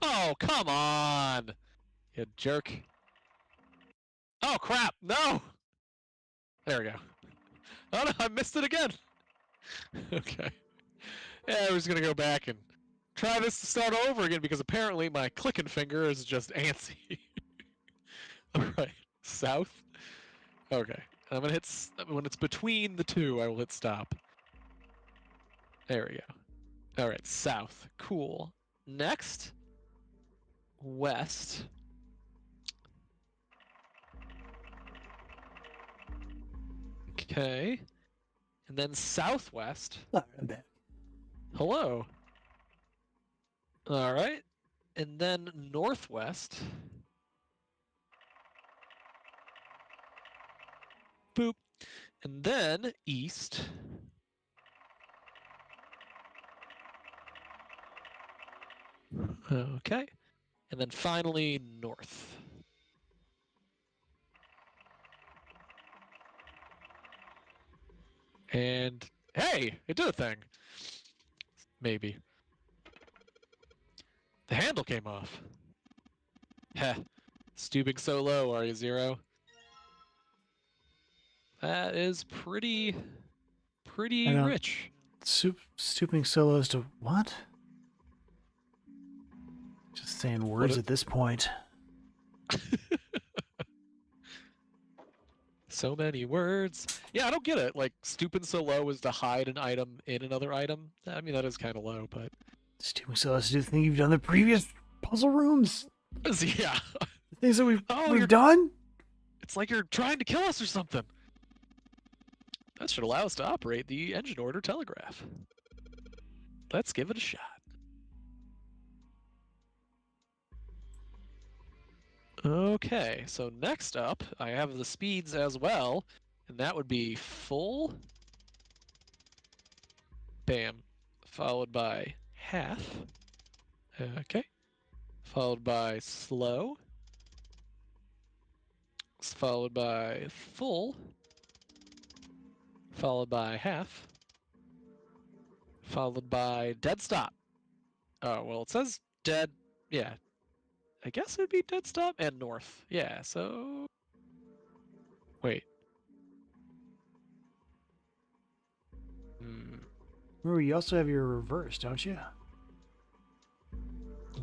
Oh, come on! You jerk. Oh, crap! No! There we go. Oh no, I missed it again! Okay. Yeah, I was gonna go back and try this to start over again because apparently my clicking finger is just antsy. Alright, south. Okay, I'm gonna hit, when it's between the two, I will hit stop. There we go. Alright, south. Cool. Next, west. Okay. And then southwest. Not bad. Hello. All right. And then northwest. Boop. And then east. Okay. And then finally north. And hey, it did a thing. Maybe. The handle came off. Heh. Stooping so low, are you, Zero? That is pretty I don't- rich. Stooping solos to what? Just saying words it- at this point. So many words. Yeah, I don't get it. Like, stooping so low is to hide an item in another item. I mean, that is kind of low, but... Stooping solos to do the thing you've done in the previous puzzle rooms. Yeah. The things that we've you're- done. It's like you're trying to kill us or something. That should allow us to operate the engine order telegraph. Let's give it a shot. Okay, so next up, I have the speeds as well, and that would be full, bam, followed by half, okay, followed by slow, followed by full, followed by half, followed by dead stop. Oh, well, it says dead, yeah. I guess it'd be dead stop and north. Yeah, so... Wait. Remember, you also have your reverse, don't you?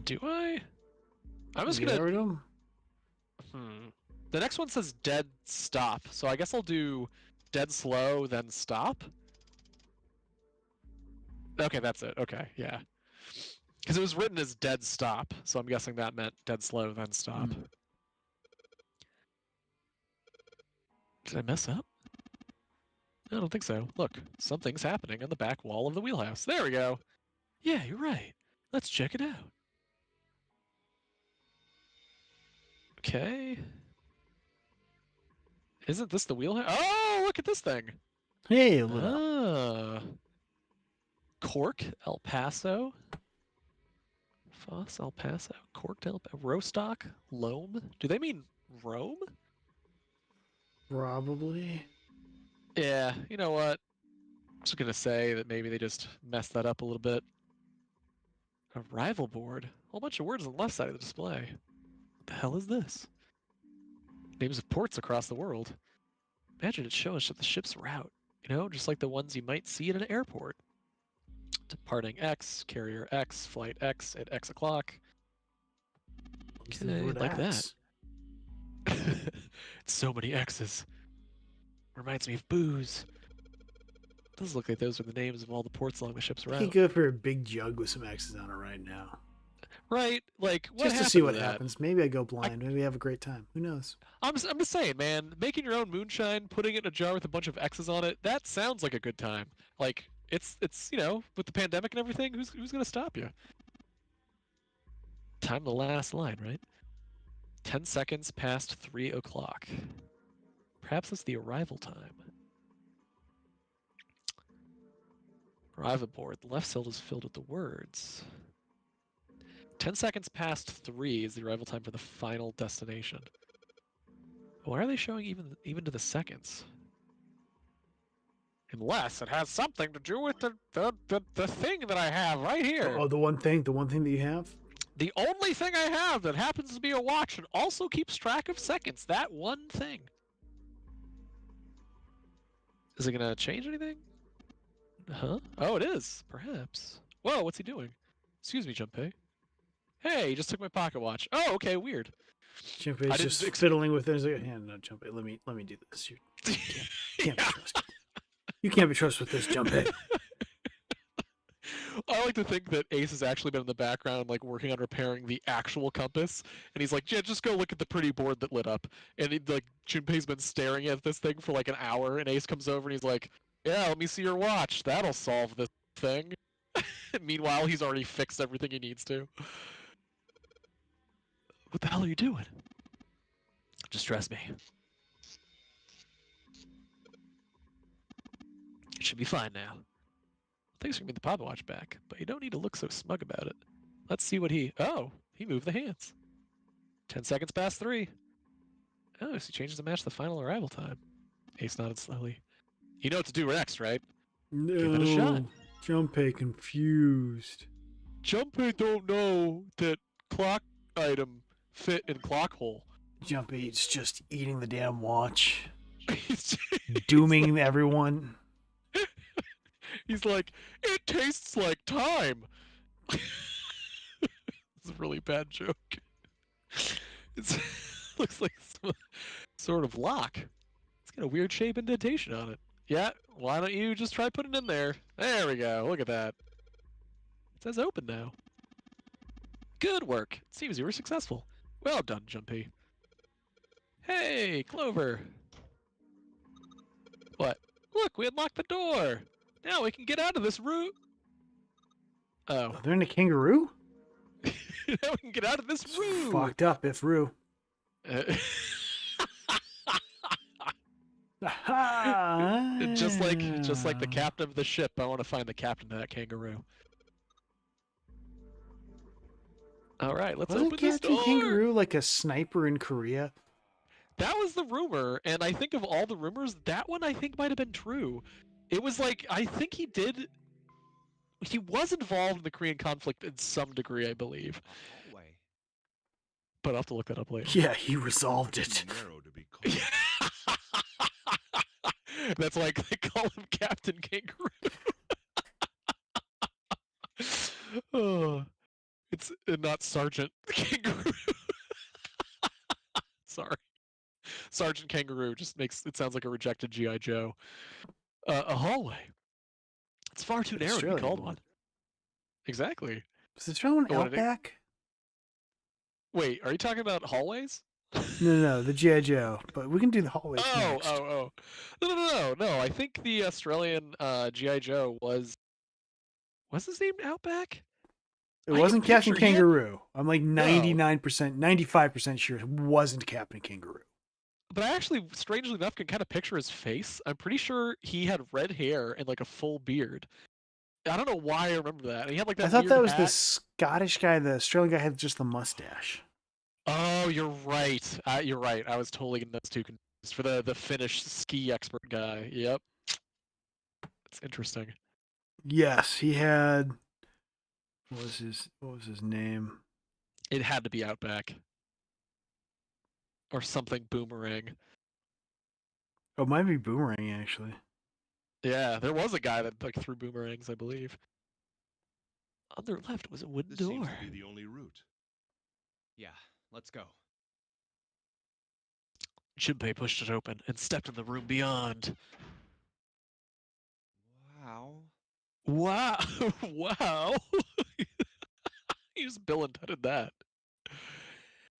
Do I? I'm just You gonna... get rid of 'em? The next one says dead stop, so I guess I'll do dead slow, then stop. Okay, that's it. Okay, yeah. Because it was written as dead stop, so I'm guessing that meant dead slow, then stop. Did I mess up? I don't think so. Look, something's happening on the back wall of the wheelhouse. There we go. Yeah, you're right. Let's check it out. Okay. Isn't this the wheelhouse? Oh, look at this thing. Hey, it lit up. Cork, El Paso. Foss, El Paso. Cork, El Paso. Rostock, Loam. Do they mean Rome? Probably. Yeah, you know what? I'm just gonna say that maybe they just messed that up a little bit. Arrival board. A whole bunch of words on the left side of the display. What the hell is this? Names of ports across the world. Imagine it showing us the ship's route. You know, just like the ones you might see at an airport. Departing X, carrier X, flight X at X o'clock. Okay, like that. So many X's. Reminds me of booze. Does look like those are the names of all the ports along the ship's You route. could go for a big jug with some X's on it right now. Right? Like, what Just to happened see what that? happens. Maybe I go blind. Maybe I have a great time. Who knows? I'm just saying, man, making your own moonshine, putting it in a jar with a bunch of X's on it, that sounds like a good time. Like, it's you know, with the pandemic and everything, who's gonna stop you? Time the last line, right? 10 seconds past 3 o'clock. Perhaps it's the arrival time. Arrival board. The left cell is filled with the words. 10 seconds past 3 is the arrival time for the final destination. Why are they showing even to the seconds? Unless it has something to do with the thing that I have right here. Oh, the one thing that you have? The only thing I have that happens to be a watch and also keeps track of seconds. That one thing. Is it gonna change anything? Huh? Oh, it is. Perhaps. Whoa, what's he doing? Excuse me, Junpei. Hey, he just took my pocket watch. Oh, okay, weird. Junpei's I just didn't fiddling with it. He's like, yeah, no, Junpei, let me do this. You can't be trusted. You can't be trusted with this, Junpei. Oh, like to think that Ace has actually been in the background, like working on repairing the actual compass, and he's like, "Yeah, just go look at the pretty board that lit up." And like Junpei's been staring at this thing for like an hour, and Ace comes over and he's like, "Yeah, let me see your watch. That'll solve this thing." Meanwhile, he's already fixed everything he needs to. What the hell are you doing? Just trust me. It should be fine now. Thanks for giving me the Papa Watch back, but you don't need to look so smug about it. Let's see what he... Oh, he moved the hands. 10 seconds past 3. Oh, so he changes to match the final arrival time. Ace nodded slowly. You know what to do next, right? Give it a shot. No, Junpei confused. Junpei don't know that clock item fit in clock hole. Junpei's just eating the damn watch, he's, dooming everyone. he's like, it tastes like time. It's a really bad joke. It looks like some sort of lock. It's got a weird shape indentation on it. Yeah, why don't you just try putting it in there? There we go. Look at that. It says open now. Good work. It seems you were successful. Well done, Junpei. Hey, Clover. What? Look, we unlocked the door. Now we can get out of this room. Oh. Oh, they're in a kangaroo? Now we can get out of this room. Fucked up if Roo. just like the captain of the ship, I want to find the captain of that kangaroo. All right, let's Wasn't open this Captain door. Kangaroo like a sniper in Korea? That was the rumor, and I think of all the rumors, that one I think might have been true. It was like, I think he was involved in the Korean conflict in some degree, I believe. Hallway. But I'll have to look that up later. Yeah, he resolved it. Too narrow to be called. That's like they call him Captain Kangaroo. Oh, it's not Sergeant Kangaroo. Sorry. Sergeant Kangaroo just makes it sounds like a rejected G.I. Joe. A hallway. It's far too narrow to be Australian called one. one. Exactly. Was the Australian Oh, what did it- Outback? Wait, are you talking about hallways? No, the G.I. Joe. But we can do the hallways next. Oh. No. I think the Australian G.I. Joe was his name Outback? It I wasn't can Captain picture him. Kangaroo. I'm like 99%, 95% sure it wasn't Captain Kangaroo. But I actually, strangely enough, can kind of picture his face. I'm pretty sure he had red hair and like a full beard. I don't know why I remember that. And he had like that I thought that weird was the hat. Scottish guy. The Australian guy had just the mustache. Oh, you're right. You're right. I was totally getting those two confused for the Finnish ski expert guy. Yep. That's interesting. Yes, he had. What was his name? It had to be Outback. Or something Boomerang. Oh, it might be Boomerang actually. Yeah, there was a guy that like threw boomerangs, I believe. On their left was a wooden This seems door. to be the only route. Yeah, let's go. Junpei pushed it open and stepped in the room beyond. Wow. Wow! Wow! He just Bill and Tedded that.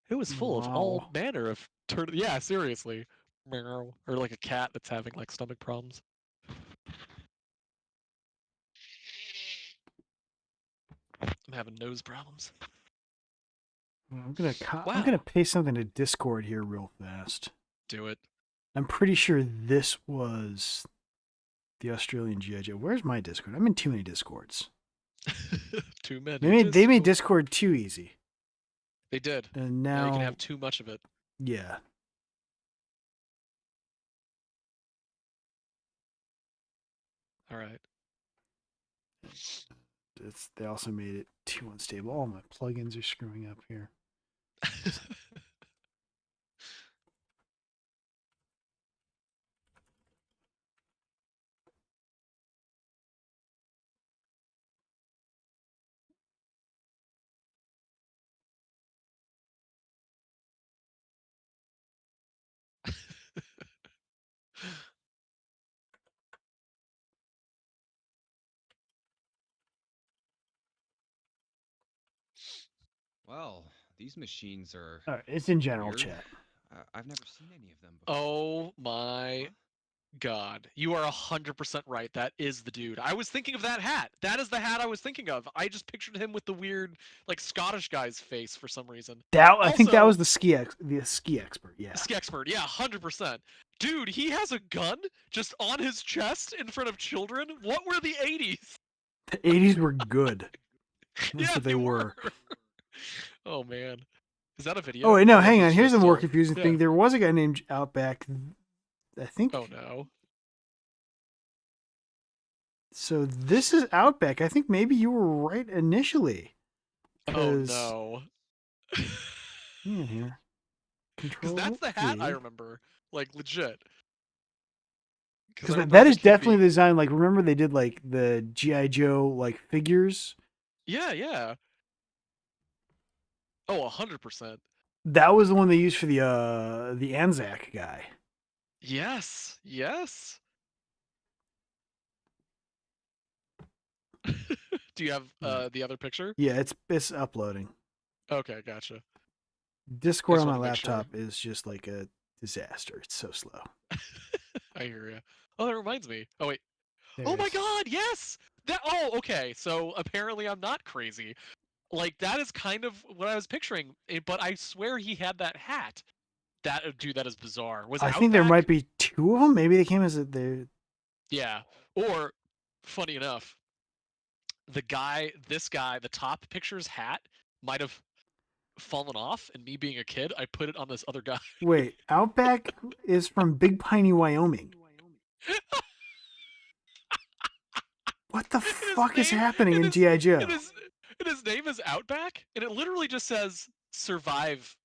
It was full of all Wow. manner of Yeah, seriously. Meow. Or like a cat that's having like stomach problems. I'm having nose problems. I'm gonna Wow. I'm gonna paste something to Discord here real fast. Do it. I'm pretty sure this was the Australian G.I. Joe. Where's my Discord? I'm in too many Discords. Too many. They made Discord- Discord too easy, They did. and Now now you can have too much of it. yeah. All right. They also made it too unstable. All my plugins are screwing up here. Well, these machines are All right, it's in general weird. chat. I've never seen any of them before. Oh my God. You are 100% right. That is the dude. I was thinking of that hat. That is the hat I was thinking of. I just pictured him with the weird, like, Scottish guy's face for some reason. I think that Also- was the ski expert. Yeah. Ski expert. Yeah, 100%. Dude, he has a gun just on his chest in front of children. What were the 80s? The 80s were good. That's Yeah, what they were. Oh, man. Is that a video? Oh wait, no, Or hang is on. this Here's a just more a- confusing yeah. thing. There was a guy named Outback. I think. Oh, no. So this is Outback. I think maybe you were right initially. Oh, 'Cause- no. Yeah, here. Because Control. that's the hat I V. remember. Like, legit. Because I remember that the is kid definitely being- the design. Like, remember they did like the GI Joe like figures. Yeah, yeah. Oh, 100%. That was the one they used for the Anzac guy. Yes, yes. Do you have the other picture? Yeah, it's uploading. Okay, gotcha. Discord I on just my wanna make sure. laptop is just like a disaster. It's so slow. I hear you. Oh, that reminds me. Oh wait. There Oh it my is. God! Yes. That. Oh, okay. So apparently I'm not crazy. Like that is kind of what I was picturing. But I swear he had that hat. That dude, that is bizarre. Was I think there Outback- might be two of them. Maybe they came as a they. Yeah. Or, funny enough, this guy, the top picture's hat might have fallen off, and me being a kid, I put it on this other guy. Wait, Outback is from Big Piney, Wyoming. What the his fuck is name- happening and in his- GI Joe? And his name is Outback, and it literally just says survive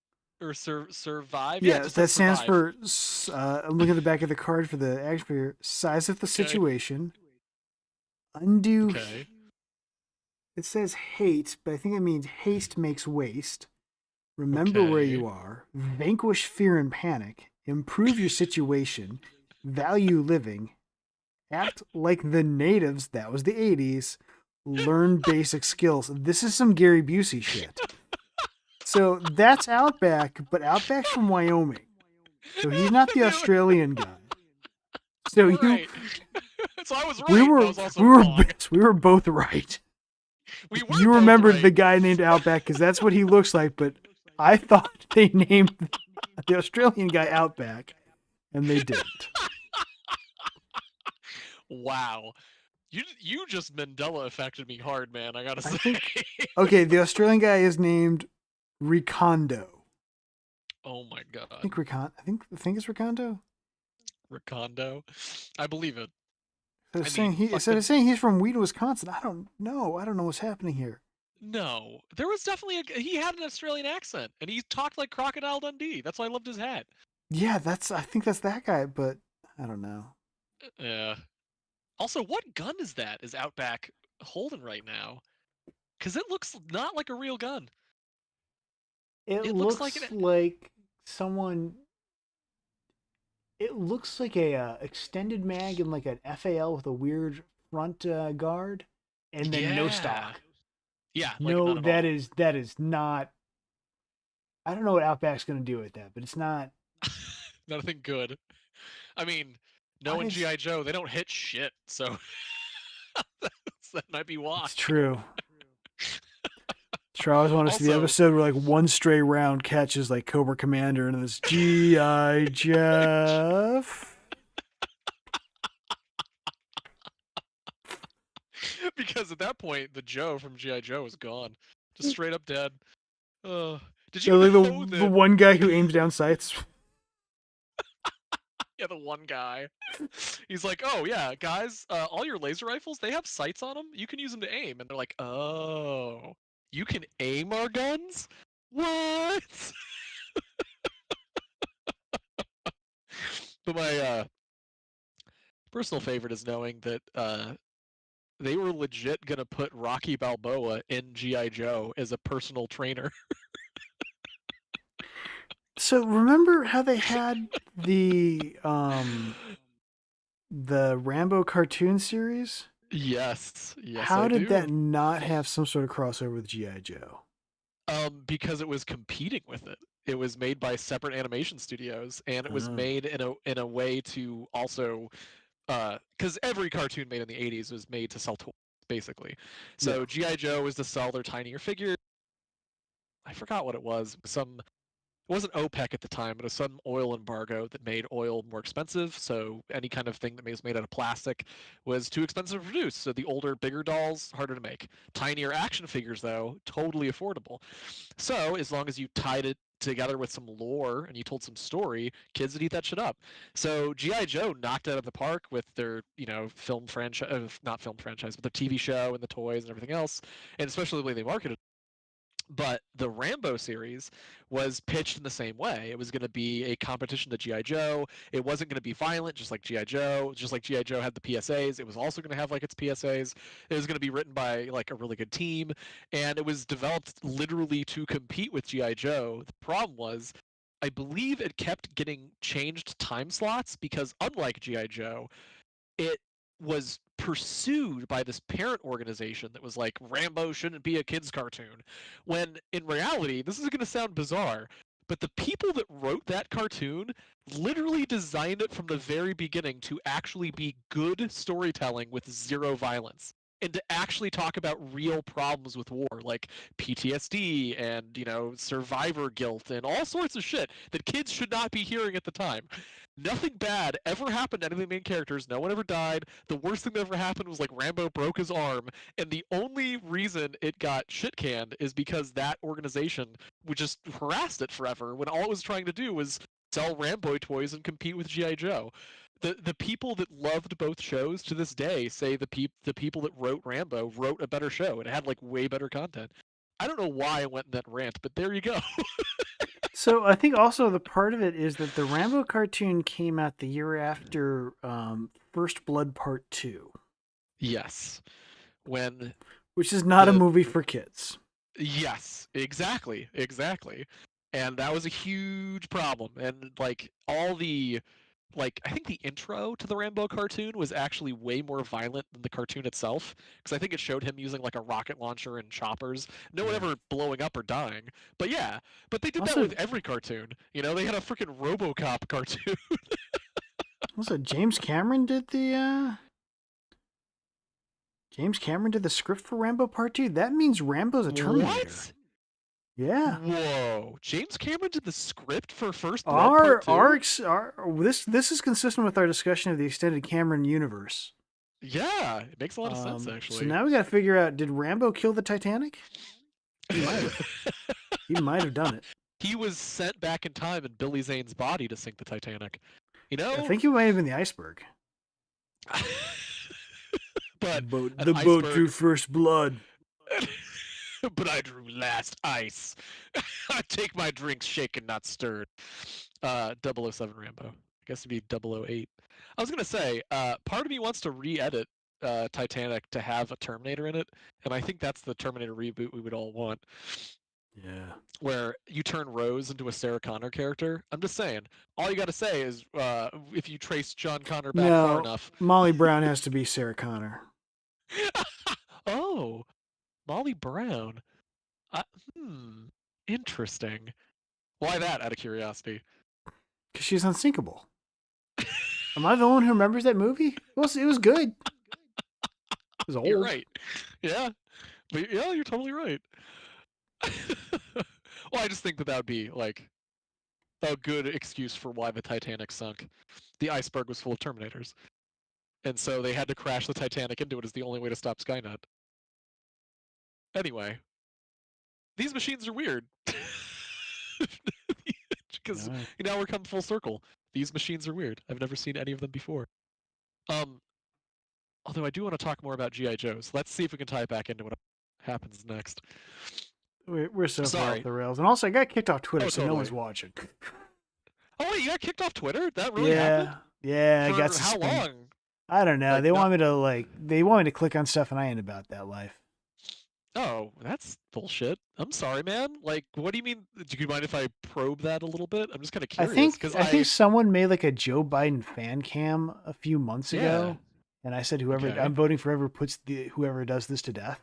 or survive. Yeah, it just that says stands survive. for. I'm looking at the back of the card for the action figure. Size of the Okay. situation. Undo. Okay. It says hate, but I think it means haste makes waste. Remember where Okay. you are. Vanquish fear and panic. Improve your situation. Value living. Act like the natives. That was the 80s. Learn basic skills. This is some Gary Busey shit. So that's Outback, but Outback's from Wyoming. So he's not the Australian guy. So you, Right. So I was right. we but I were, was also we were, wrong. we were both right. We were You both remembered right. the guy named Outback because that's what he looks like, but I thought they named the Australian guy Outback, and they didn't. Wow. You just Mandela affected me hard, man. I gotta I say. think- Okay, the Australian guy is named Recondo. Oh my God. I think it's Recondo. Recondo. I believe it. So I it's saying mean, he fuck said the- it's saying he's from Wheaton, Wisconsin. I don't know. I don't know what's happening here. No, there was definitely he had an Australian accent, and he talked like Crocodile Dundee. That's why I loved his hat. Yeah, I think that's that guy, but I don't know. Yeah. Also, what gun is that? Is Outback holding right now? Because it looks not like a real gun. It, It looks looks like like someone. It looks like a extended mag and like an FAL with a weird front guard, and then no Yeah. stock. Yeah. Like No, none at that all. that is not. I don't know what Outback's gonna do with that, but it's not. Nothing good. I mean, Why knowing is- GI Joe, they don't hit shit, so that might be why. It's true. Sure, I always want to see the Also- episode where like one stray round catches like Cobra Commander and it's G.I. Jeff. Because at that point, the Joe from GI Joe is gone, just Mm. straight up dead. Did So you like know the that? one guy who aims down sights. Yeah, the one guy. He's like, "Oh yeah, guys, all your laser rifles, they have sights on them. You can use them to aim." And they're like, "Oh, you can aim our guns? What?" But my personal favorite is knowing that they were legit gonna put Rocky Balboa in GI Joe as a personal trainer. So remember how they had the Rambo cartoon series? Yes, yes. How I did do. that not have some sort of crossover with G.I. Joe? Because it was competing with it. It was made by separate animation studios, and it was Oh. made in a way to also, because every cartoon made in the '80s was made to sell toys, basically. So Yeah. GI Joe was to sell their tinier figure. I forgot what it was. It wasn't OPEC at the time, but it was some oil embargo that made oil more expensive. So any kind of thing that was made out of plastic was too expensive to produce. So the older, bigger dolls, harder to make. Tinier action figures, though, totally affordable. So as long as you tied it together with some lore and you told some story, kids would eat that shit up. So GI Joe knocked it out of the park with their, film franchise, not film franchise, but their TV show and the toys and everything else, and especially the way they marketed. But the Rambo series was pitched in the same way. It was going to be a competition to GI Joe. It wasn't going to be violent, just like GI Joe. Just like GI Joe had the PSAs, it was also going to have like its PSAs. It was going to be written by like a really good team, and it was developed literally to compete with GI Joe. The problem was, I believe it kept getting changed time slots because unlike GI Joe, it was pursued by this parent organization that was like, Rambo shouldn't be a kids cartoon, when in reality, this is going to sound bizarre, but the people that wrote that cartoon literally designed it from the very beginning to actually be good storytelling with zero violence, and to actually talk about real problems with war, like PTSD and, survivor guilt and all sorts of shit that kids should not be hearing at the time. Nothing bad ever happened to any of the main characters. No one ever died. The worst thing that ever happened was like Rambo broke his arm, and the only reason it got shit canned is because that organization would just harassed it forever when all it was trying to do was sell Rambo toys and compete with GI Joe. The people that loved both shows to this day say the people that wrote Rambo wrote a better show. It had like way better content. I don't know why I went in that rant, but there you go. So I think also the part of it is that the Rambo cartoon came out the year after First Blood Part 2. Yes. Which is not a the- movie for kids. Yes, exactly. And that was a huge problem. And like I think the intro to the Rambo cartoon was actually way more violent than the cartoon itself, because I think it showed him using like a rocket launcher and choppers. No one ever blowing up or dying. But they did that Also- with every cartoon. They had a freaking RoboCop cartoon. Also, James Cameron did the script for Rambo Part 2. That means Rambo's a Terminator. What? Yeah. Whoa! James Cameron did the script for First Blood Part 2? This is consistent with our discussion of the extended Cameron universe. Yeah, it makes a lot of sense actually. So now we got to figure out: did Rambo kill the Titanic? He might have. He might have done it. He was sent back in time in Billy Zane's body to sink the Titanic. I think he might have been the iceberg. But The boat drew first blood. But I drew last ice. I take my drinks shaken, not stirred. 007 Rambo. I guess it'd be 008. I was gonna say, part of me wants to re-edit Titanic to have a Terminator in it, and I think that's the Terminator reboot we would all want. Yeah. Where you turn Rose into a Sarah Connor character. I'm just saying. All you got to say is, if you trace John Connor back far enough. Molly Brown has to be Sarah Connor. Oh, Molly Brown. Interesting. Why that, out of curiosity? Because she's unsinkable. Am I the one who remembers that movie? It was good. It was old. You're right. Yeah. But yeah, you're totally right. Well, I just think that would be like a good excuse for why the Titanic sunk. The iceberg was full of Terminators. And so they had to crash the Titanic into it as the only way to stop Skynet. Anyway, these machines are weird. Because now we're come full circle. These machines are weird. I've never seen any of them before. Although I do want to talk more about G.I. Joe, so let's see if we can tie it back into what happens next. We're so far off the rails. And also, I got kicked off Twitter, so totally. no one's watching. Oh, wait, you got kicked off Twitter? That really happened? Yeah, For I got how suspended. long? I don't know. Like, They want me to click on stuff, and I ain't about that life. Oh, that's bullshit. I'm sorry, man. Like, what do you mean? Do you mind if I probe that a little bit? I'm just kind of curious. I think someone made like a Joe Biden fan cam a few months ago, Yeah. and I said Okay. I'm voting for whoever does this to death.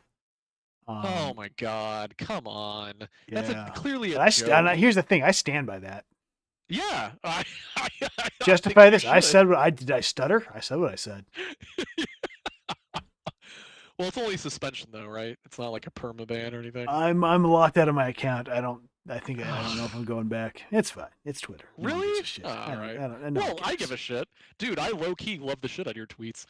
Oh my god, come on. That's Yeah. clearly But a joke. here's the thing. I stand by that. Yeah, I think Justify you this. I should. said what I did. I stutter. I said what I said. Well, it's only suspension though, right? It's not like a perma ban or anything. I'm locked out of my account. I don't know if I'm going back. It's fine. It's Twitter. No one gives Really? a shit. Alright. No Well, one I cares. give a shit. Dude, I low key love the shit out of your tweets.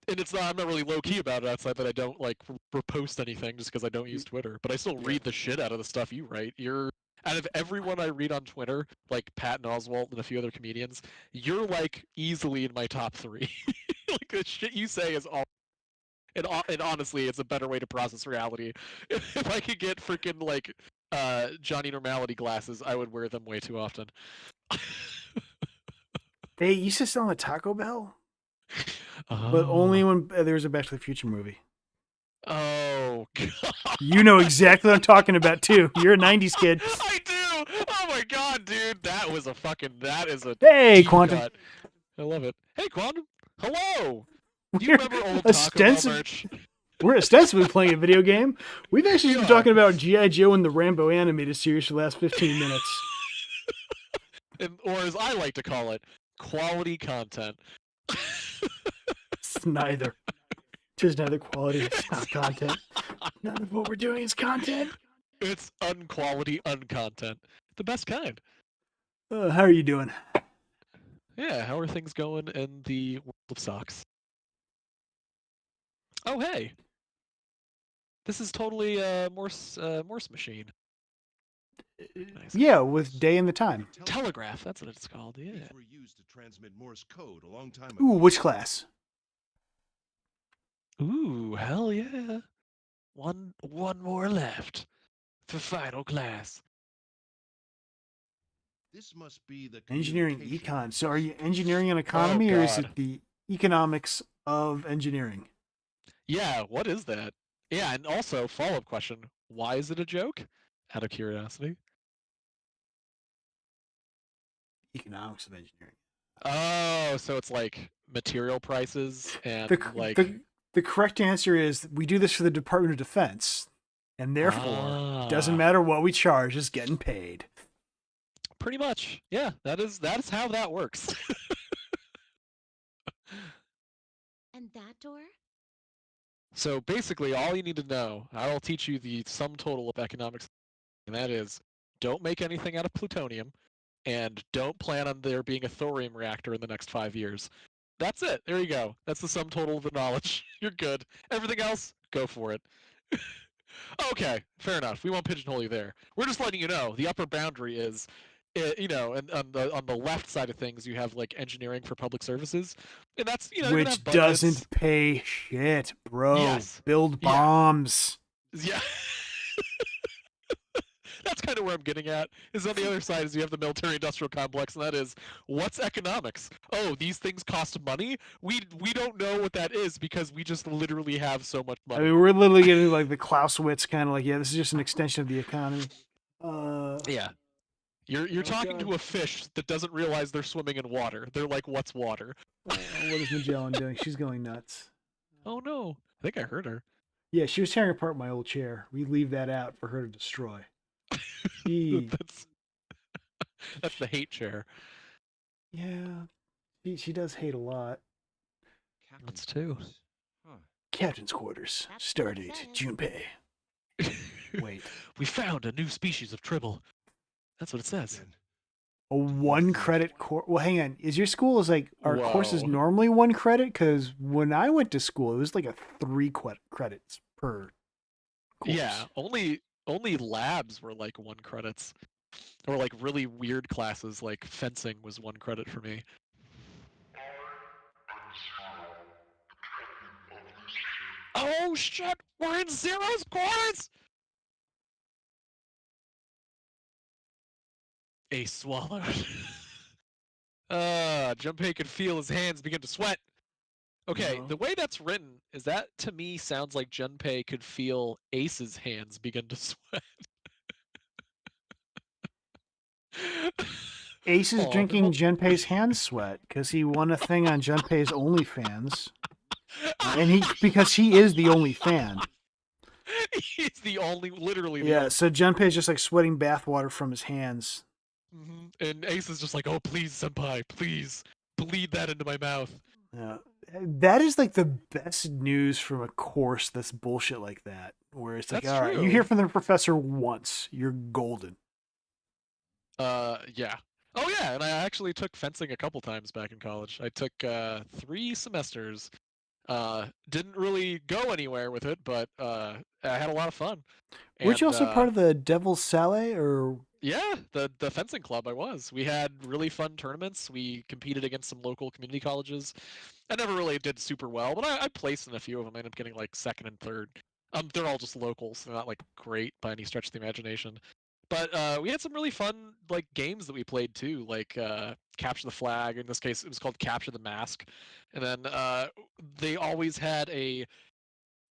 And it's not, I'm not really low key about it outside that I don't like repost anything just because I don't use Twitter. But I still read the shit out of the stuff you write. You're out of everyone I read on Twitter, like Patton Oswalt and a few other comedians, you're like easily in my top 3. Like the shit you say is all. And honestly, it's a better way to process reality. If I could get freaking like Johnny Normality glasses, I would wear them way too often. They used to sell them at Taco Bell, Oh. but only when there was a Back to the Future movie. Oh god. You know exactly what I'm talking about too. You're a '90s kid. I do. Oh my god, dude, that is a Hey, deep Quantum. cut. I love it. Hey, Quantum. Hello. Do you We're remember old Taco Bell merch? We're ostensibly playing a video game. We've actually been Yeah. talking about G.I. Joe and the Rambo animated series for the last 15 minutes. Or as I like to call it, quality content. It's neither. Just neither quality. It's not content. None of what we're doing is content. It's unquality uncontent. The best kind. How are you doing? Yeah, how are things going in the world of socks? Oh, hey. This is totally Morse machine. Nice. Yeah, with day and the time. Telegraph, that's what it's called. Yeah. These were used to transmit Morse code a long time Ooh, ago. which class? Ooh, hell yeah. One more left for final class. This must be the Engineering communication econ. So are you engineering and economy, or is God. it the economics of engineering? Yeah, what is that? Yeah, and also follow-up question: why is it a joke? Out of curiosity. Economics of engineering. Oh, so it's like material prices and The, like. the correct answer is we do this for the Department of Defense, and therefore, doesn't Ah. matter what we charge, it's getting paid. Pretty much, yeah. That is how that works. And that door? So basically, all you need to know, I'll teach you the sum total of economics, and that is, don't make anything out of plutonium, and don't plan on there being a thorium reactor in the next 5 years. That's it. There you go. That's the sum total of the knowledge. You're good. Everything else, go for it. Okay, fair enough. We won't pigeonhole you there. We're just letting you know the upper boundary is, and on the left side of things, you have like engineering for public services, and that's you're gonna Which have budgets. doesn't pay shit, bro. Yes. Build Yeah. bombs. Yeah. That's kind of where I'm getting at. Is on the other side is you have the military-industrial complex, and that is what's economics? Oh, these things cost money. We don't know what that is because we just literally have so much I money. mean, we're literally getting like the Clausewitz kind of like, yeah, this is just an extension of the economy. Yeah. You're talking to a fish that doesn't realize they're swimming in water. They're like, what's water? What is Magellan doing? She's going nuts. Oh no. I think I heard her. Yeah, she was tearing apart my old chair. We leave that out for her to destroy. She, That's the hate chair. yeah, she does hate a lot. That's two. Huh. Captain's quarters. That's what it Stardate. says. Junpei. Wait. We found a new species of tribble. That's what it says. Then A 1 credit course. Well, hang on. Is your school is like our courses Whoa. normally 1 credit? Because when I went to school, it was like a 3 credits per course. Yeah, only labs were like 1 credits. Or like really weird classes like fencing was 1 credit for me. Oh shit! We're in Zero's quarters! Ace swallowed. Junpei could feel his hands begin to sweat. Okay, No. the way that's written is that to me sounds like Junpei could feel Ace's hands begin to sweat. Ace is Aw, drinking no. Junpei's hand sweat because he won a thing on Junpei's OnlyFans. And because he is the only fan. He's the only, literally the Yeah, only. so Junpei's just like sweating bathwater from his hands. And Ace is just like, oh, please, senpai, please, bleed that into my mouth. Yeah. That is like the best news from a course that's bullshit like that, where it's like, That's all right, you true. hear from the professor once, you're golden. Yeah. Oh yeah, and I actually took fencing a couple times back in college. I took 3 semesters. Didn't really go anywhere with it, but I had a lot of fun. Weren't you And also part of the Devil's Saleh, or yeah, the fencing club I was. We had really fun tournaments. We competed against some local community colleges. I never really did super well, but I placed in a few of them. I ended up getting like second and third. They're all just locals. They're not like great by any stretch of the imagination. But we had some really fun like games that we played too, like Capture the Flag. In this case, it was called Capture the Mask. And then they always had a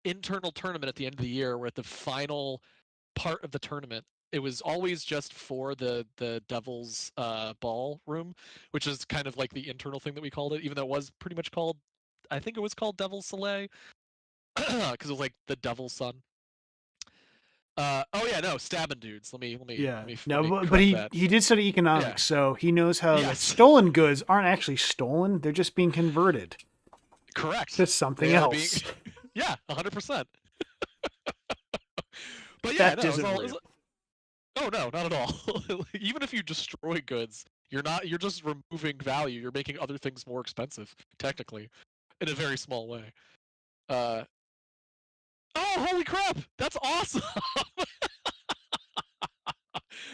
internal tournament at the end of the year where at the final part of the tournament it was always just for the devil's ballroom, which is kind of like the internal thing that we called it, even though it was pretty much called, I think it was called Devil's Soleil because it was like the devil's son. Oh yeah, no, stabbing dudes. Let me yeah, let me, no, let me but correct he that. he did study economics, so he knows how that Yes. stolen goods aren't actually stolen; they're just being converted Correct. to something They are else. Yeah, 100%. But yeah, That no, isn't it's real. oh no, not at all. Even if you destroy goods, you're just removing value. You're making other things more expensive, technically, in a very small way. Uh Oh, holy crap! That's awesome.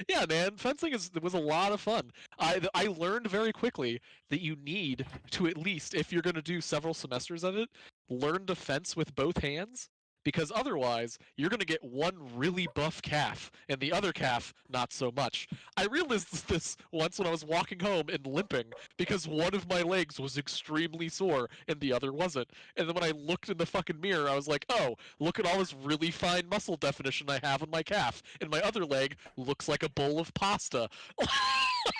Yeah, man, fencing was a lot of fun. I learned very quickly that you need to, at least if you're going to do several semesters of it, learn to fence with both hands, because otherwise you're going to get one really buff calf and the other calf not so much. I realized this once when I was walking home and limping because one of my legs was extremely sore and the other wasn't. And then when I looked in the fucking mirror, I was like, oh, look at all this really fine muscle definition I have on my calf, and my other leg looks like a bowl of pasta.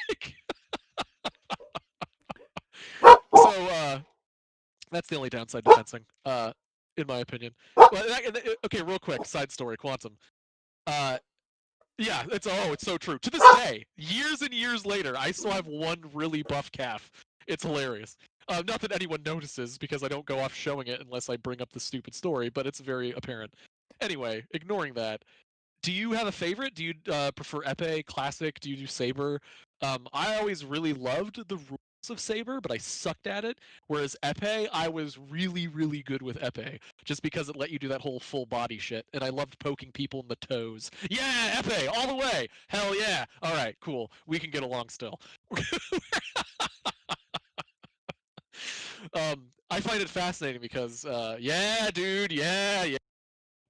Like, so that's the only downside to fencing, in my opinion. Okay, real quick, side story, Quantum. Uh, yeah, it's so true. To this day, years and years later, I still have one really buff calf. It's hilarious. Not that anyone notices because I don't go off showing it unless I bring up the stupid story, but it's very apparent. Anyway, ignoring that, do you have a favorite? Do you prefer Epee, Classic? Do you do Saber? I always really loved the rules of Saber, but I sucked at it. Whereas Epee, I was really, really good with Epee, just because it let you do that whole full body shit, and I loved poking people in the toes. Yeah, Epee, all the way! Hell yeah! All right, cool. We can get along still. I find it fascinating because, yeah, dude, yeah, yeah.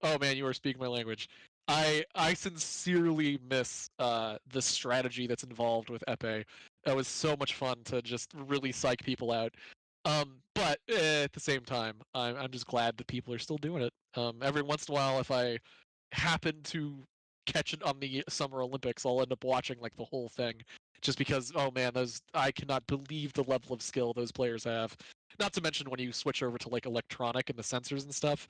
Oh man, you are speaking my language. I sincerely miss the strategy that's involved with Epee. It was so much fun to just really psych people out. But at the same time, I'm just glad that people are still doing it. Every once in a while, if I happen to catch it on the Summer Olympics, I'll end up watching like the whole thing, just because oh man, those I cannot believe the level of skill those players have. Not to mention when you switch over to like electronic and the sensors and stuff,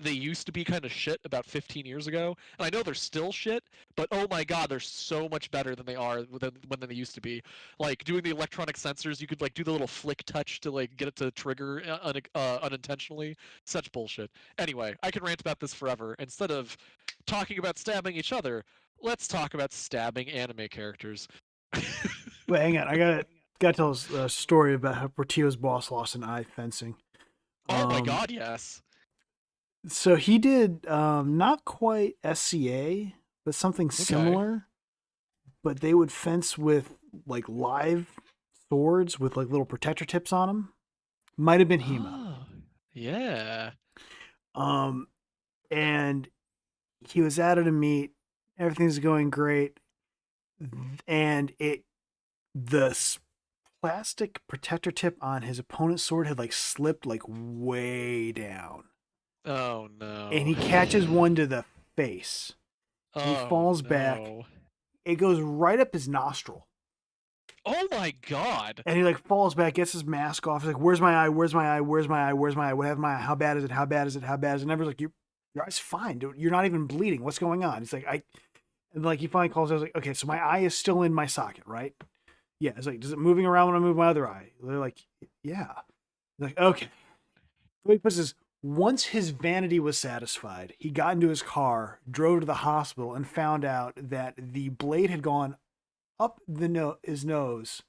they used to be kind of shit about 15 years ago, and I know they're still shit, but oh my god, they're so much better than they are than they used to be. Like doing the electronic sensors, you could like do the little flick touch to like get it to trigger unintentionally. Such bullshit. Anyway, I could rant about this forever. Instead of talking about stabbing each other, let's talk about stabbing anime characters. Wait, hang on, I gotta tell a story about how Portillo's boss lost an eye fencing. Oh my god, yes. So he did not quite SCA, but something similar. But they would fence with like live swords with like little protector tips on them. Might have been Hema. Oh, yeah. And he was out at a meet. Everything's going great, and the plastic protector tip on his opponent's sword had like slipped like way down. Oh no. And he catches one to the face. He falls back. It goes right up his nostril. Oh my god. And he like falls back, gets his mask off. He's like, "Where's my eye? Where's my eye? Where's my eye? Where's my eye? What happened to my eye? How bad is it? How bad is it? How bad is it?" And everyone's like, Your eye's fine. You're not even bleeding. What's going on? It's like, and like he finally calls. I was like, okay, so my eye is still in my socket, right? Yeah. It's like, does it moving around when I move my other eye? They're like, yeah. Like, okay. So he puts his, once his vanity was satisfied, he got into his car, drove to the hospital, and found out that the blade had gone up his nose,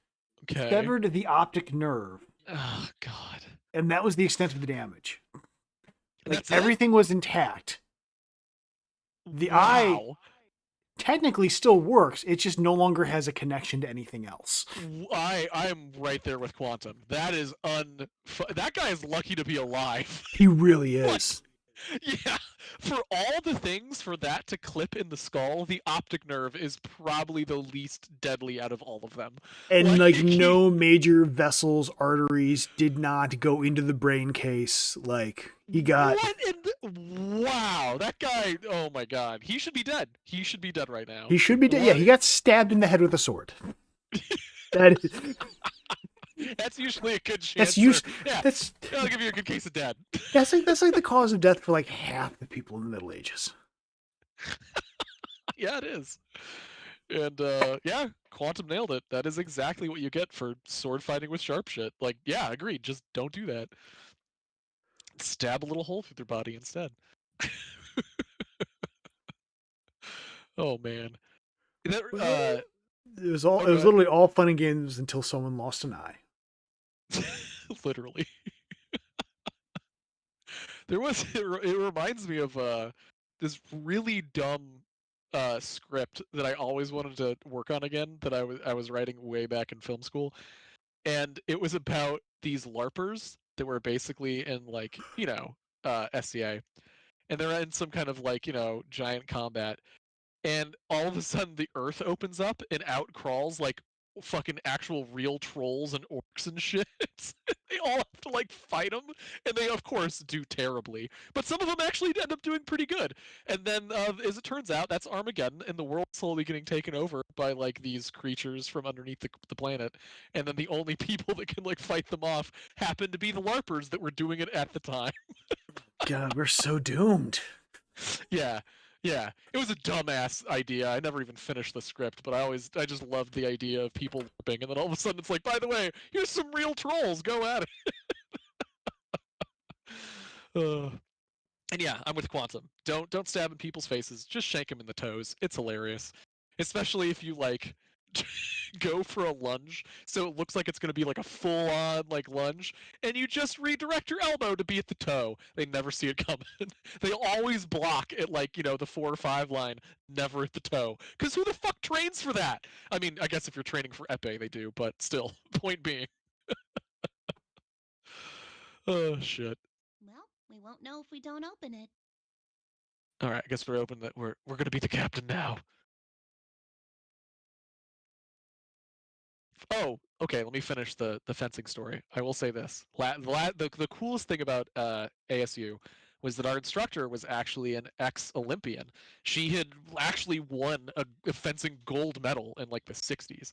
Okay. severed the optic nerve, Oh God. and that was the extent of the damage. Like That's it? everything was intact. The eye Wow. technically still works. It just no longer has a connection to anything else. I'm right there with Quantum. That is that guy is lucky to be alive. He really What? is. Yeah. For all the things for that to clip in the skull, the optic nerve is probably the least deadly out of all of them. And Like, like no major vessels, arteries did not go into the brain case. Like he got What in the... Wow, that guy, oh my God. He should be dead. He should be dead right now. he should be dead. Yeah, he got stabbed in the head with a sword. That is, That's usually a good chance. that's for- usually Yeah, that's I'll give you a good case of dead. that's like the cause of death for like half the people in the Middle Ages. Yeah, it is. And yeah, Quantum nailed it. That is exactly what you get for sword fighting with sharp shit. Like, yeah, agreed. Just don't do that. Stab a little hole through their body instead. Oh man. That, It was all. Oh, It go was ahead. literally all fun and games until someone lost an eye. literally. There was it reminds me of this really dumb script that I always wanted to work on again that I was writing way back in film school. And it was about these LARPers that were basically in like, SCA. And they're in some kind of like, giant combat. And all of a sudden the earth opens up and out crawls like fucking actual real trolls and orcs and shit. They all have to like fight them, and they of course do terribly. But some of them actually end up doing pretty good. And then, as it turns out, that's Armageddon, and the world's slowly getting taken over by like these creatures from underneath the planet. And then the only people that can like fight them off happen to be the LARPers that were doing it at the time. God, we're so doomed. Yeah. Yeah, it was a dumbass idea. I never even finished the script, but I just loved the idea of people LARPing, and then all of a sudden it's like, by the way, here's some real trolls. Go at it. And yeah, I'm with Quantum. Don't stab in people's faces. Just shank them in the toes. It's hilarious, especially if you like go for a lunge, so it looks like it's going to be like a full-on like lunge, and you just redirect your elbow to be at the toe. They never see it coming. They always block at like the 4 or 5 line, never at the toe. Because who the fuck trains for that? I mean, I guess if you're training for epee, they do, but still, point being. Oh shit. Well, we won't know if we don't open it. All right, I guess we're gonna be the captain now. Oh, okay. Let me finish the fencing story. I will say this: the coolest thing about ASU was that our instructor was actually an ex-Olympian. She had actually won a fencing gold medal in like the '60s,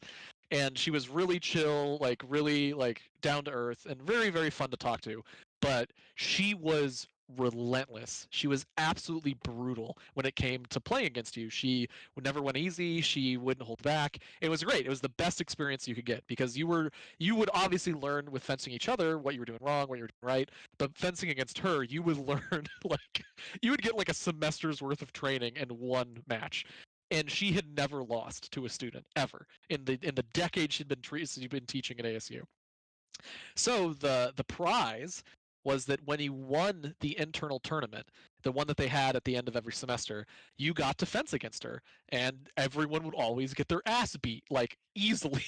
and she was really chill, like really like down to earth, and very very fun to talk to. But she was relentless. She was absolutely brutal when it came to playing against you. She never went easy. She wouldn't hold back. It was great. It was the best experience you could get because you would obviously learn with fencing each other what you were doing wrong, what you were doing right. But fencing against her, you would learn like you would get like a semester's worth of training in one match. And she had never lost to a student ever in the decade she'd been teaching at ASU. So the prize was that when you won the internal tournament, the one that they had at the end of every semester, you got to fence against her, and everyone would always get their ass beat like easily.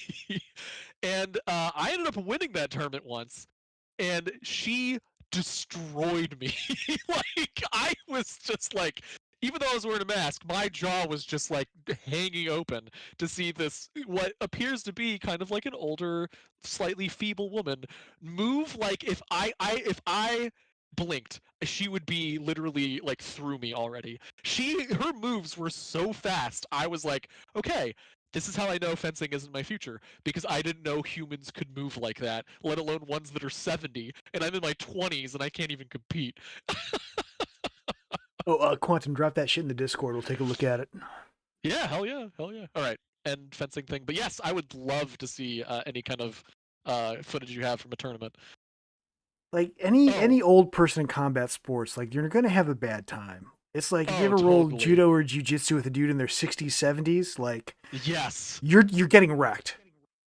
And I ended up winning that tournament once, and she destroyed me. Like I was just like, even though I was wearing a mask, my jaw was just like hanging open to see this what appears to be kind of like an older, slightly feeble woman move like if I blinked, she would be literally like through me already. Her moves were so fast. I was like, okay, this is how I know fencing isn't my future, because I didn't know humans could move like that, let alone ones that are 70, and I'm in my 20s and I can't even compete. Oh, Quantum, drop that shit in the Discord. We'll take a look at it. Yeah, hell yeah, hell yeah. All right, and fencing thing. But yes, I would love to see any kind of footage you have from a tournament. Like any Oh. old person in combat sports, like you're gonna have a bad time. It's like if you Oh, ever roll totally. judo or jujitsu with a dude in their 60s, 70s, like Yes. you're getting wrecked.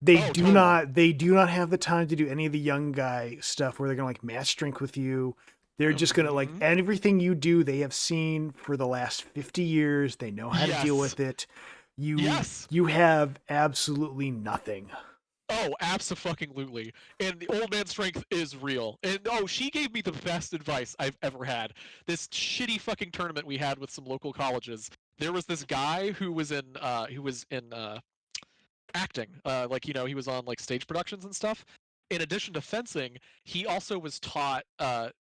They Oh, do totally. not have the time to do any of the young guy stuff where they're gonna like match strength with you. They're just gonna like Mhm. everything you do, they have seen for the last 50 years. They know how to deal Yes. with it. Yes. You have absolutely nothing. Oh, absolutely. And the old man strength is real. And oh, she gave me the best advice I've ever had. This shitty fucking tournament we had with some local colleges. There was this guy who was in acting. Like, you know, he was on like stage productions and stuff. In addition to fencing, he also was taught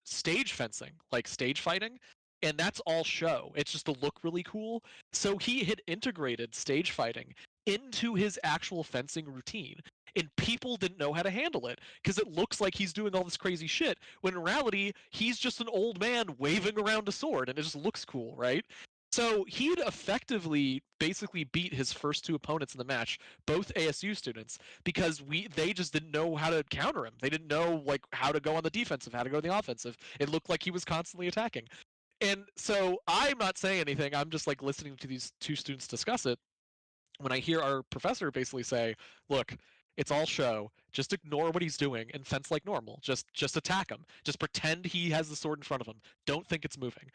stage fencing, like stage fighting. And that's all show. It's just to look really cool. So he had integrated stage fighting into his actual fencing routine. And people didn't know how to handle it because it looks like he's doing all this crazy shit when in reality he's just an old man waving around a sword and it just looks cool, right? So he'd effectively basically beat his first two opponents in the match, both ASU students, because they just didn't know how to counter him. They didn't know like how to go on the defensive, how to go on the offensive. It looked like he was constantly attacking. And so I'm not saying anything. I'm just like listening to these two students discuss it. When I hear our professor basically say, "Look, it's all show. Just ignore what he's doing and fence like normal. Just attack him. Just pretend he has the sword in front of him. Don't think it's moving."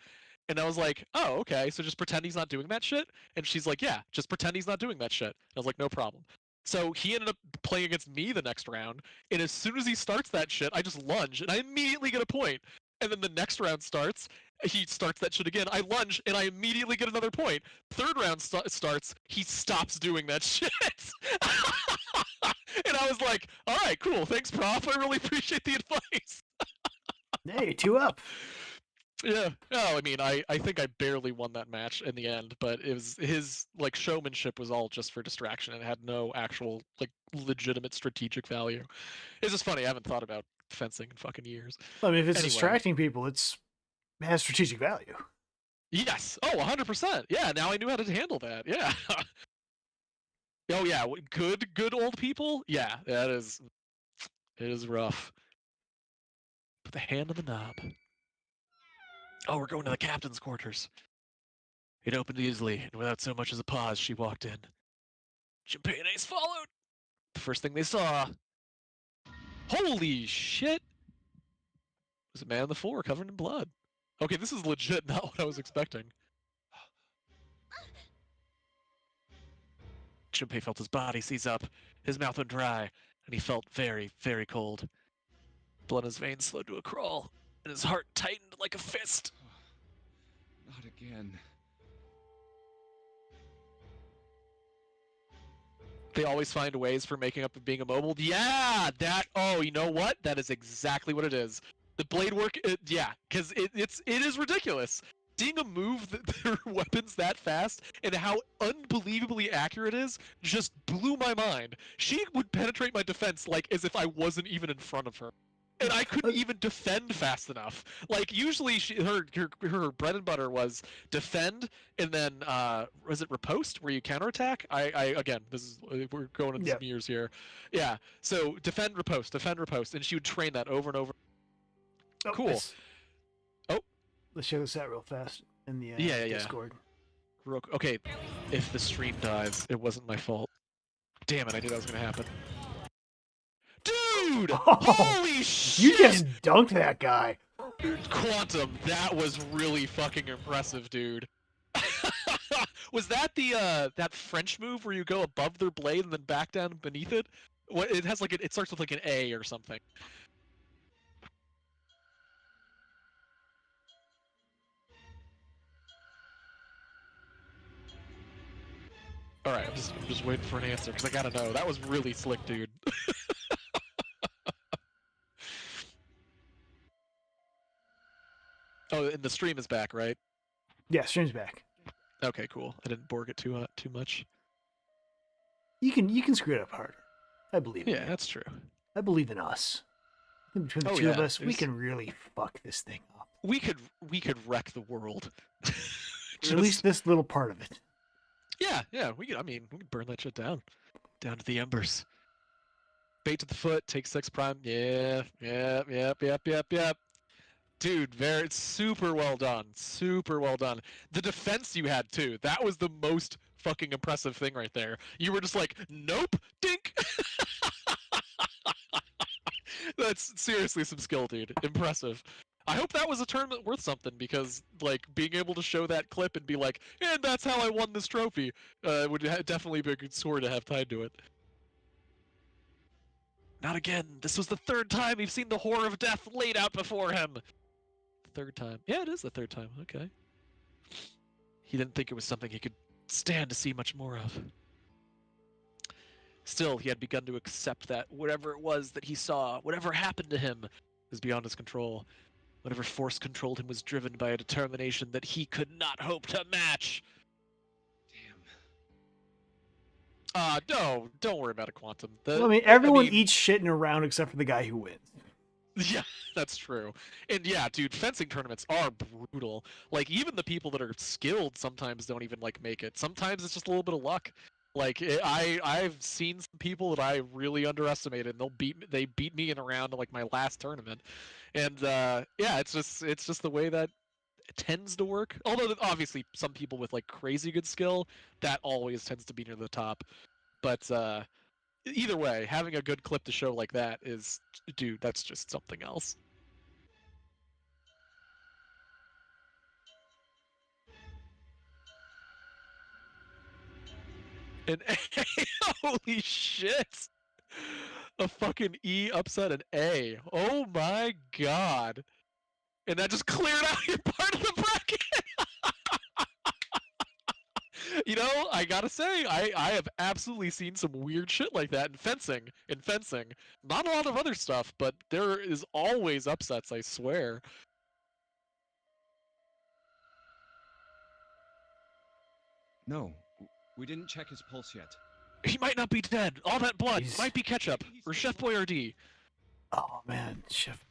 And I was like, "Oh, okay. So just pretend he's not doing that shit." And she's like, "Yeah, just pretend he's not doing that shit." And I was like, "No problem." So he ended up playing against me the next round, and as soon as he starts that shit, I just lunge, and I immediately get a point. And then the next round starts, he starts that shit again. I lunge, and I immediately get another point. Third round starts, he stops doing that shit. And I was like, "All right, cool. Thanks, prof. I really appreciate the advice." Hey, 2-up. Yeah. No, I mean, I think I barely won that match in the end, but it was his like showmanship was all just for distraction and had no actual like legitimate strategic value. It's just funny. I haven't thought about fencing in fucking years. I mean, if it's Anyway. distracting people, it has strategic value. Yes. Oh, 100%. Yeah. Now I knew how to handle that. Yeah. Oh yeah. Good old people. Yeah. That is. It is rough. Put the hand on the knob. Oh, we're going to the captain's quarters. It opened easily, and without so much as a pause, she walked in. Junpei and Ace followed. The first thing they saw. Holy shit! Was a man on the floor covered in blood. Okay, this is legit not what I was expecting. Junpei felt his body seize up, his mouth went dry, and he felt very, very cold. Blood in his veins slowed to a crawl, and his heart tightened like a fist. Not again. They always find ways for making up of being immobile. Yeah, that. Oh, you know what? That is exactly what it is. The blade work. Yeah, because it is ridiculous. Seeing a move that their weapons that fast and how unbelievably accurate it is just blew my mind. She would penetrate my defense like as if I wasn't even in front of her. And I couldn't even defend fast enough. Like usually, her bread and butter was defend, and then was it riposte where you counterattack? I again, this is we're going into some years here. Yeah. So defend, riposte, and she would train that over and over. Oh, Cool. Let's show this out real fast in the Yeah. Discord. Okay, if the stream dies, it wasn't my fault. Damn it! I knew that was gonna happen. Dude! Holy shit! You just dunked that guy. Quantum, that was really fucking impressive, dude. Was that the that French move where you go above their blade and then back down beneath it? What it has like it starts with like an A or something. All right, I'm just waiting for an answer because I gotta know. That was really slick, dude. Oh, and the stream is back, right? Yeah, stream's back. Okay, cool. I didn't borg it too much. You can screw it up harder. I believe in Yeah, you. that's true. I believe in us. I think between the two of us, we can really fuck this thing up. We could wreck the world. Or at least this little part of it. Yeah, we can. I mean, we can burn that shit down to the embers. Bait to the foot, take 6 prime. Yeah. Dude, very super well done. Super well done. The defense you had too. That was the most fucking impressive thing right there. You were just like, nope, dink. That's seriously some skill, dude. Impressive. I hope that was a tournament worth something because, like, being able to show that clip and be like, and that's how I won this trophy, would definitely be a good score to have tied to it. Not again. This was the 3rd time we've seen the horror of death laid out before him. 3rd time. Yeah, it is the 3rd time. Okay. He didn't think it was something he could stand to see much more of. Still, he had begun to accept that whatever it was that he saw, whatever happened to him, was beyond his control. Whatever force controlled him was driven by a determination that he could not hope to match. Damn. No, don't worry about it, Quantum. Well, I mean, everyone eats shit in a round except for the guy who wins. Yeah, that's true. And yeah, dude, fencing tournaments are brutal. Like, even the people that are skilled sometimes don't even, like, make it. Sometimes it's just a little bit of luck. Like, I've seen some people that I really underestimated, and they beat me in a round in, like, my last tournament. And, yeah, it's just the way that it tends to work. Although, obviously, some people with, like, crazy good skill, that always tends to be near the top. But, either way, having a good clip to show like that is, dude, that's just something else. And holy shit! A fucking E upset an A. Oh my god. And that just cleared out your part of the bracket! You know, I gotta say, I have absolutely seen some weird shit like that in fencing. Not a lot of other stuff, but there is always upsets, I swear. No, we didn't check his pulse yet. He might not be dead. All that blood He's- might be ketchup or Chef Boyardee. Oh man, Chef.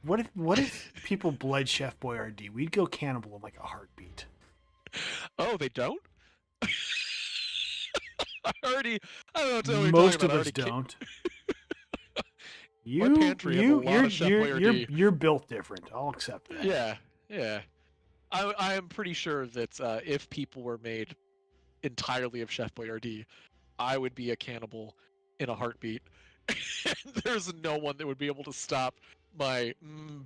What if people bled Chef Boyardee? We'd go cannibal in like a heartbeat. Oh, they don't? I don't know what you're Most talking of about. us don't. My pantry has a lot of Chef Boyardee. you're built different. I'll accept that. Yeah. I am pretty sure that if people were made entirely of Chef Boyardee, I would be a cannibal in a heartbeat. There's no one that would be able to stop my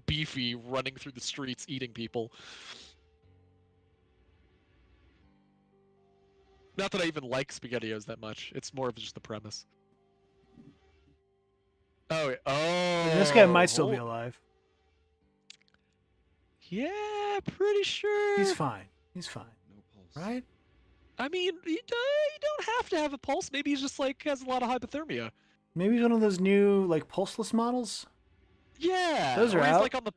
beefy running through the streets eating people. Not that I even like SpaghettiOs that much. It's more of just the premise. Oh, And this guy might still be alive. Yeah, pretty sure. He's fine. He's fine. No pulse. Right? I mean, you don't have to have a pulse. Maybe he's just like has a lot of hypothermia. Maybe he's one of those new like pulseless models. Yeah, Those are or he's out. like on the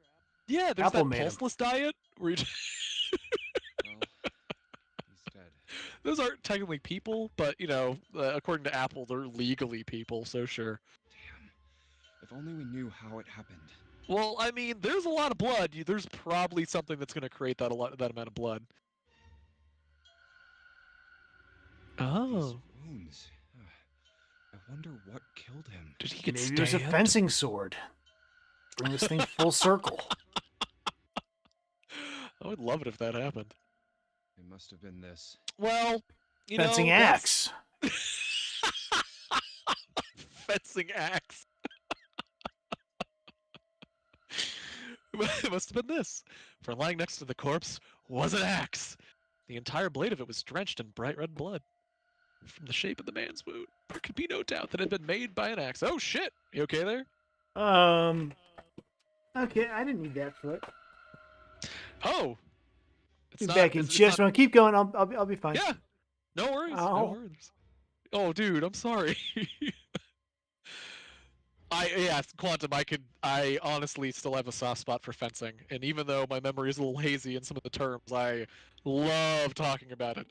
there's Apple that made 'em. pulseless diet where you Well, he's dead. those aren't technically people, but you know, according to Apple, they're legally people. So sure. Damn. If only we knew how it happened. Well, I mean, there's a lot of blood. There's probably something that's going to create that amount of blood. Oh, These wounds. I wonder what killed him. did he get Maybe it was a stabbed? fencing sword. Bring this thing full circle. I would love it if that happened. It must have been this. Well, you Fencing know, axe. Fencing axe. It must have been this. For lying next to the corpse was an axe. The entire blade of it was drenched in bright red blood. From the shape of the man's wound, there could be no doubt that it had been made by an axe. Oh shit! You okay there? Okay, I didn't need that foot. Oh! Be back in just a moment. Keep going. I'll be fine. Yeah! No worries. No Ow. worries. Oh, dude, I'm sorry. Quantum, I honestly still have a soft spot for fencing, and even though my memory is a little hazy in some of the terms, I love talking about it.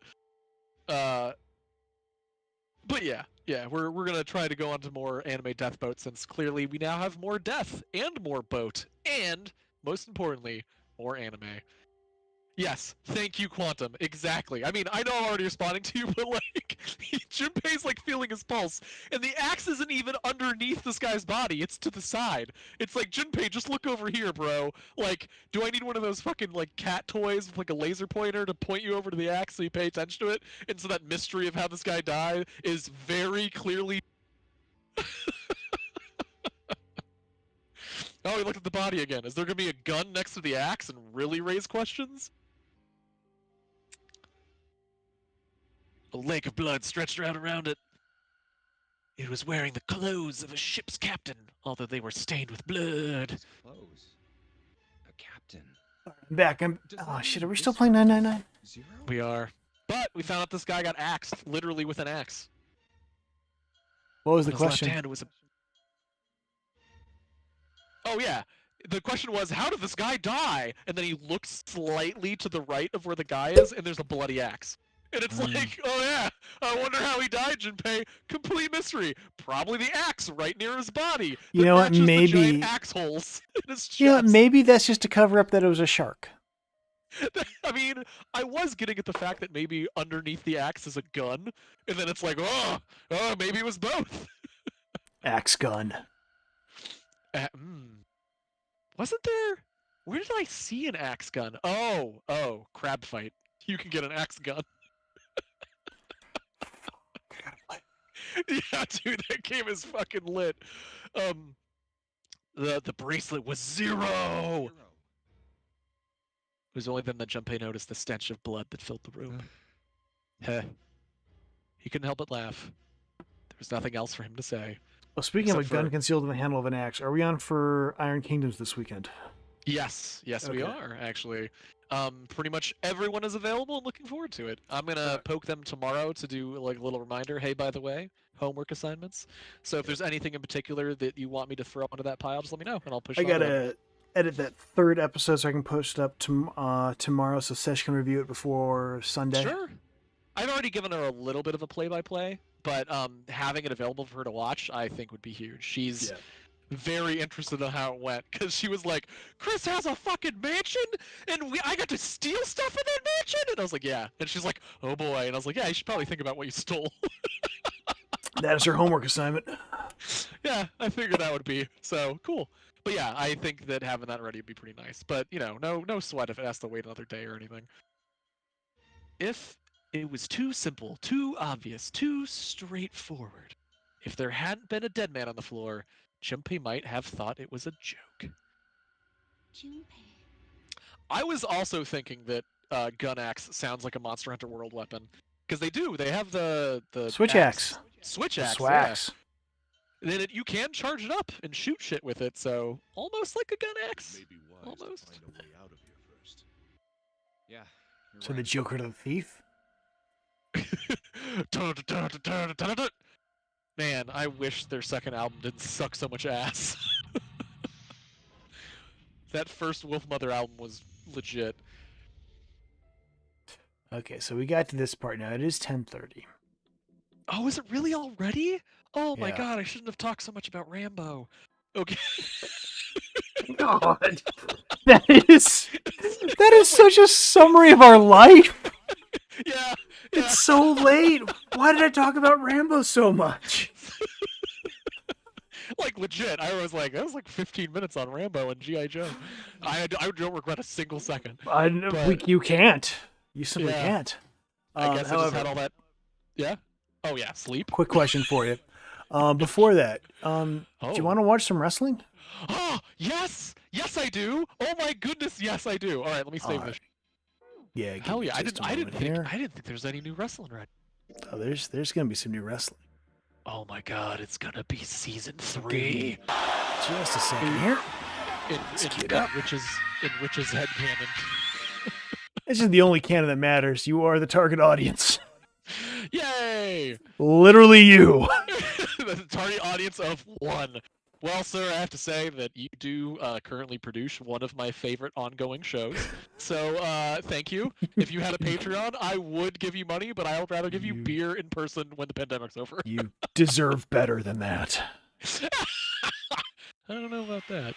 But yeah, we're gonna try to go on to more anime death boat, since clearly we now have more death and more boat, and most importantly, more anime. Yes, thank you, Quantum. Exactly. I mean, I know I'm already responding to you, but like, Junpei's like feeling his pulse, and the axe isn't even underneath this guy's body. It's to the side. It's like, Junpei, just look over here, bro. Like, do I need one of those fucking like cat toys with like a laser pointer to point you over to the axe so you pay attention to it? And so that mystery of how this guy died is very clearly. Oh, he looked at the body again. Is there gonna be a gun next to the axe and really raise questions? A lake of blood stretched out around it. It was wearing the clothes of a ship's captain, although they were stained with blood. His clothes. A captain. I'm back. Does Oh that shit, mean are we still this playing was 999? Zero? We are. But we found out this guy got axed, literally with an axe. What was the On his left question? hand was a... Oh yeah. The question was, how did this guy die? And then he looks slightly to the right of where the guy is, and there's a bloody axe. And it's like, oh yeah, I wonder how he died, Junpei. Complete mystery. Probably the axe right near his body. You that know what, matches the maybe- giant axe holes in his chest. You know what, maybe that's just to cover up that it was a shark. I mean, I was getting at the fact that maybe underneath the axe is a gun, and then it's like, oh, maybe it was both. Axe gun. Wasn't there? Where did I see an axe gun? Oh, crab fight. You can get an axe gun. Yeah, dude, that game is fucking lit. The bracelet was zero. It was only then that Junpei noticed the stench of blood that filled the room. Heh. He couldn't help but laugh. There was nothing else for him to say. Well, speaking of a Except gun for- concealed in the handle of an axe, are we on for Iron Kingdoms this weekend? Yes, we Okay. are actually. Pretty much everyone is available and looking forward to it. I'm gonna poke them tomorrow to do like a little reminder. Hey, by the way, homework assignments. So if there's anything in particular that you want me to throw onto that pile, just let me know and I'll push. I it onto them. gotta edit that third episode so I can post it up tomorrow so Sesh can review it before Sunday. Sure. I've already given her a little bit of a play-by-play, but having it available for her to watch, I think would be huge. She's Yeah. very interested in how it went because she was like, "Chris has a fucking mansion, and I got to steal stuff in that mansion," and I was like, "Yeah," and she's like, "Oh boy," and I was like, "Yeah, you should probably think about what you stole." That is her homework assignment. Yeah, I figured that would be so cool. But yeah, I think that having that ready would be pretty nice. But you know, no sweat if it has to wait another day or anything. If it was too simple, too obvious, too straightforward, if there hadn't been a dead man on the floor, Junpei might have thought it was a joke. Junpei. I was also thinking that gun axe sounds like a Monster Hunter World weapon because they do. They have the Switch axe. Switch The axe. Swax. Yeah. Then you can charge it up and shoot shit with it, so almost like a gun axe. Maybe wise Almost. to find a way out of here first. Yeah. You're So the right. Joker to the thief? Man, I wish their second album didn't suck so much ass. That first Wolfmother album was legit. Okay, so we got to this part now. It is 10:30. Oh, is it really already? Oh my Yeah. god, I shouldn't have talked so much about Rambo. Okay. God. That is such a summary of our life. Yeah. It's so late. Why did I talk about Rambo so much? Like legit, I was like, that was like 15 minutes on Rambo and G.I. Joe. I don't regret a single second. You can't. You simply Yeah. can't. I guess I just had however, all that. Yeah. Oh yeah, sleep. quick question for you. Before that, do Oh. you want to watch some wrestling? Oh yes, yes I do. Oh my goodness, yes I do. All right, let me save this. Yeah. give Hell me yeah, I just a didn't moment here. think there's any new wrestling right. Oh, there's gonna be some new wrestling. Oh my god, it's gonna be season 3. Just a second here. In queue it up. Rich's headcanon. This is the only canon that matters. You are the target audience. Yay! Literally you. The target audience of 1. Well, sir, I have to say that you do currently produce one of my favorite ongoing shows. So, thank you. If you had a Patreon, I would give you money, but I would rather give you You- beer in person when the pandemic's over. You deserve better than that. I don't know about that.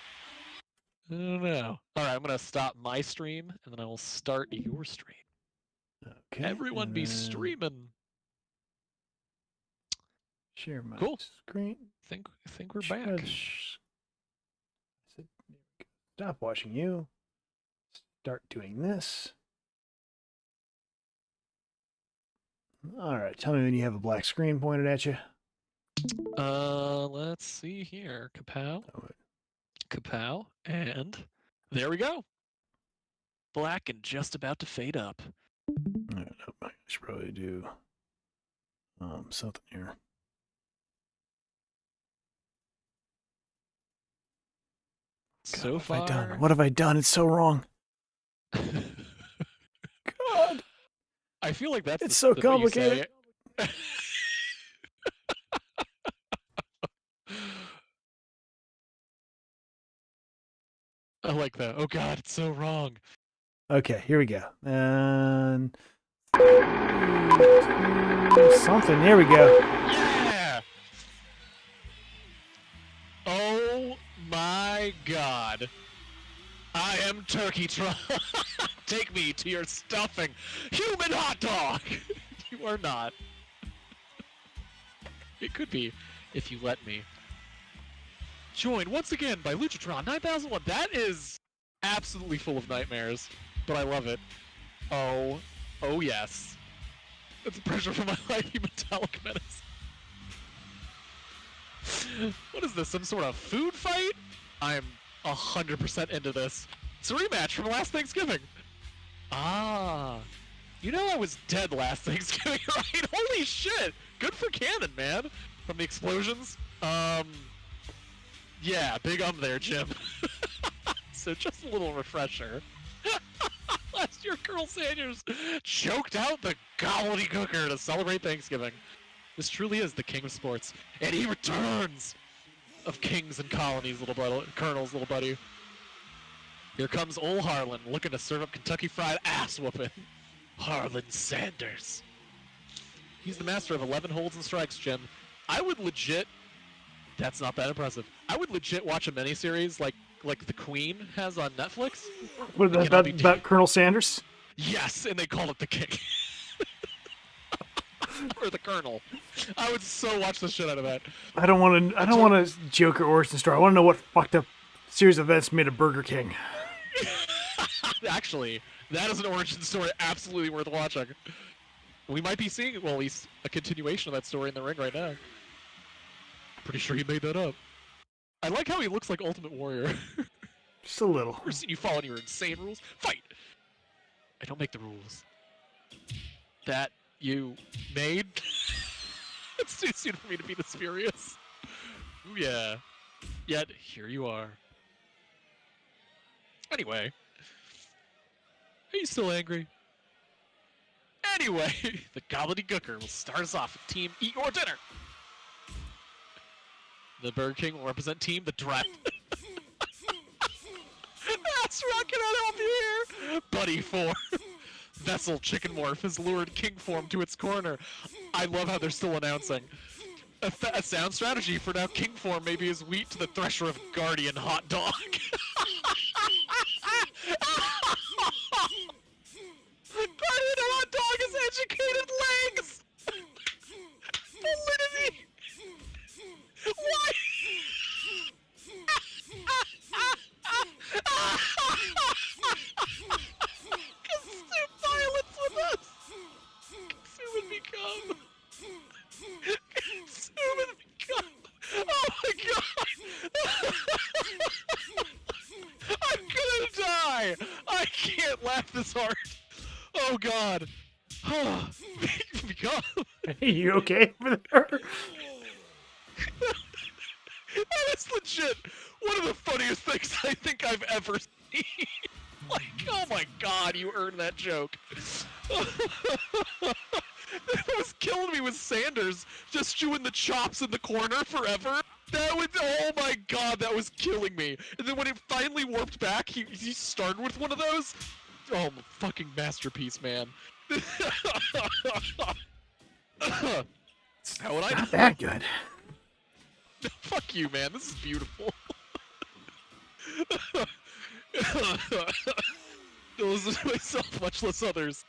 I don't know. All right, I'm gonna stop my stream and then I will start your stream. Okay. Everyone and be then streaming. Share my Cool. screen. I think we're Share back. the Stop watching you. Start doing this. All right. Tell me when you have a black screen pointed at you. Let's see here. Kapow. Oh, wait. Kapow. And there we go. Black and just about to fade up. I don't know. I should probably do something here. So what far. have I done? What have I done? It's so wrong. God. I feel like that's It's the, so the what you say. complicated. I like that. Oh god, it's so wrong. Okay, here we go. And something. There we go. Yeah! Oh my god. I am Turkey Trump. Take me to your stuffing. Human hot dog! You are not. It could be, if you let me. Joined once again by Luchitron 9001. That is absolutely full of nightmares, but I love it. Oh yes. It's a pressure for my life, you metallic menace. What is this, some sort of food fight? I am 100% into this. It's a rematch from last Thanksgiving. Ah. You know I was dead last Thanksgiving, right? Holy shit! Good for Cannon, man. From the explosions. Yeah, big there, Jim. So just a little refresher. Last year, Colonel Sanders choked out the gobbledygooker to celebrate Thanksgiving. This truly is the king of sports. And he returns! Of kings and colonies, little buddy, colonels, little buddy. Here comes old Harlan, looking to serve up Kentucky Fried ass whooping. Harlan Sanders. He's the master of 11 holds and strikes, Jim. I would legit... That's not that impressive. I would legit watch a miniseries like The Queen has on Netflix. What It about, cannot be about Colonel Sanders? Yes, and they call it the king. Or the colonel. I would so watch the shit out of that. I don't want to. I don't want a Joker origin story. I want to know what fucked up series of events made a Burger King. Actually, that is an origin story absolutely worth watching. We might be seeing, well, at least a continuation of that story in the ring right now. Pretty sure he made that up. I like how he looks like Ultimate Warrior. Just a little. Never seen you following your insane rules. Fight! I don't make the rules. That you made? It's too soon for me to be this furious. Ooh yeah. Yet, here you are. Anyway. Are you still angry? Anyway, the Gobbledygooker will start us off with Team Eat Your Dinner. The Burger King will represent Team The Draft. That's rocking out up here! Buddy 4. Vessel Chicken Morph has lured King Form to its corner. I love how they're still announcing. A sound strategy for now King Form maybe is wheat to the thresher of Guardian Hot Dog. Guardian Hot Dog has educated legs! Validity! Why? Consume violence with us! Consume and become! Consume and become! Oh my god! I'm gonna die! I can't laugh this hard! Oh god! Become! Are you okay over there? That is legit one of the funniest things I think I've ever seen. Like, oh my god, you earned that joke. That was killing me with Sanders just chewing the chops in the corner forever. That was, oh my god, that was killing me. And then when it finally warped back, he started with one of those. Oh, fucking masterpiece, man. How would I Not that good. Fuck you, man. This is beautiful. Listen to myself, much less others.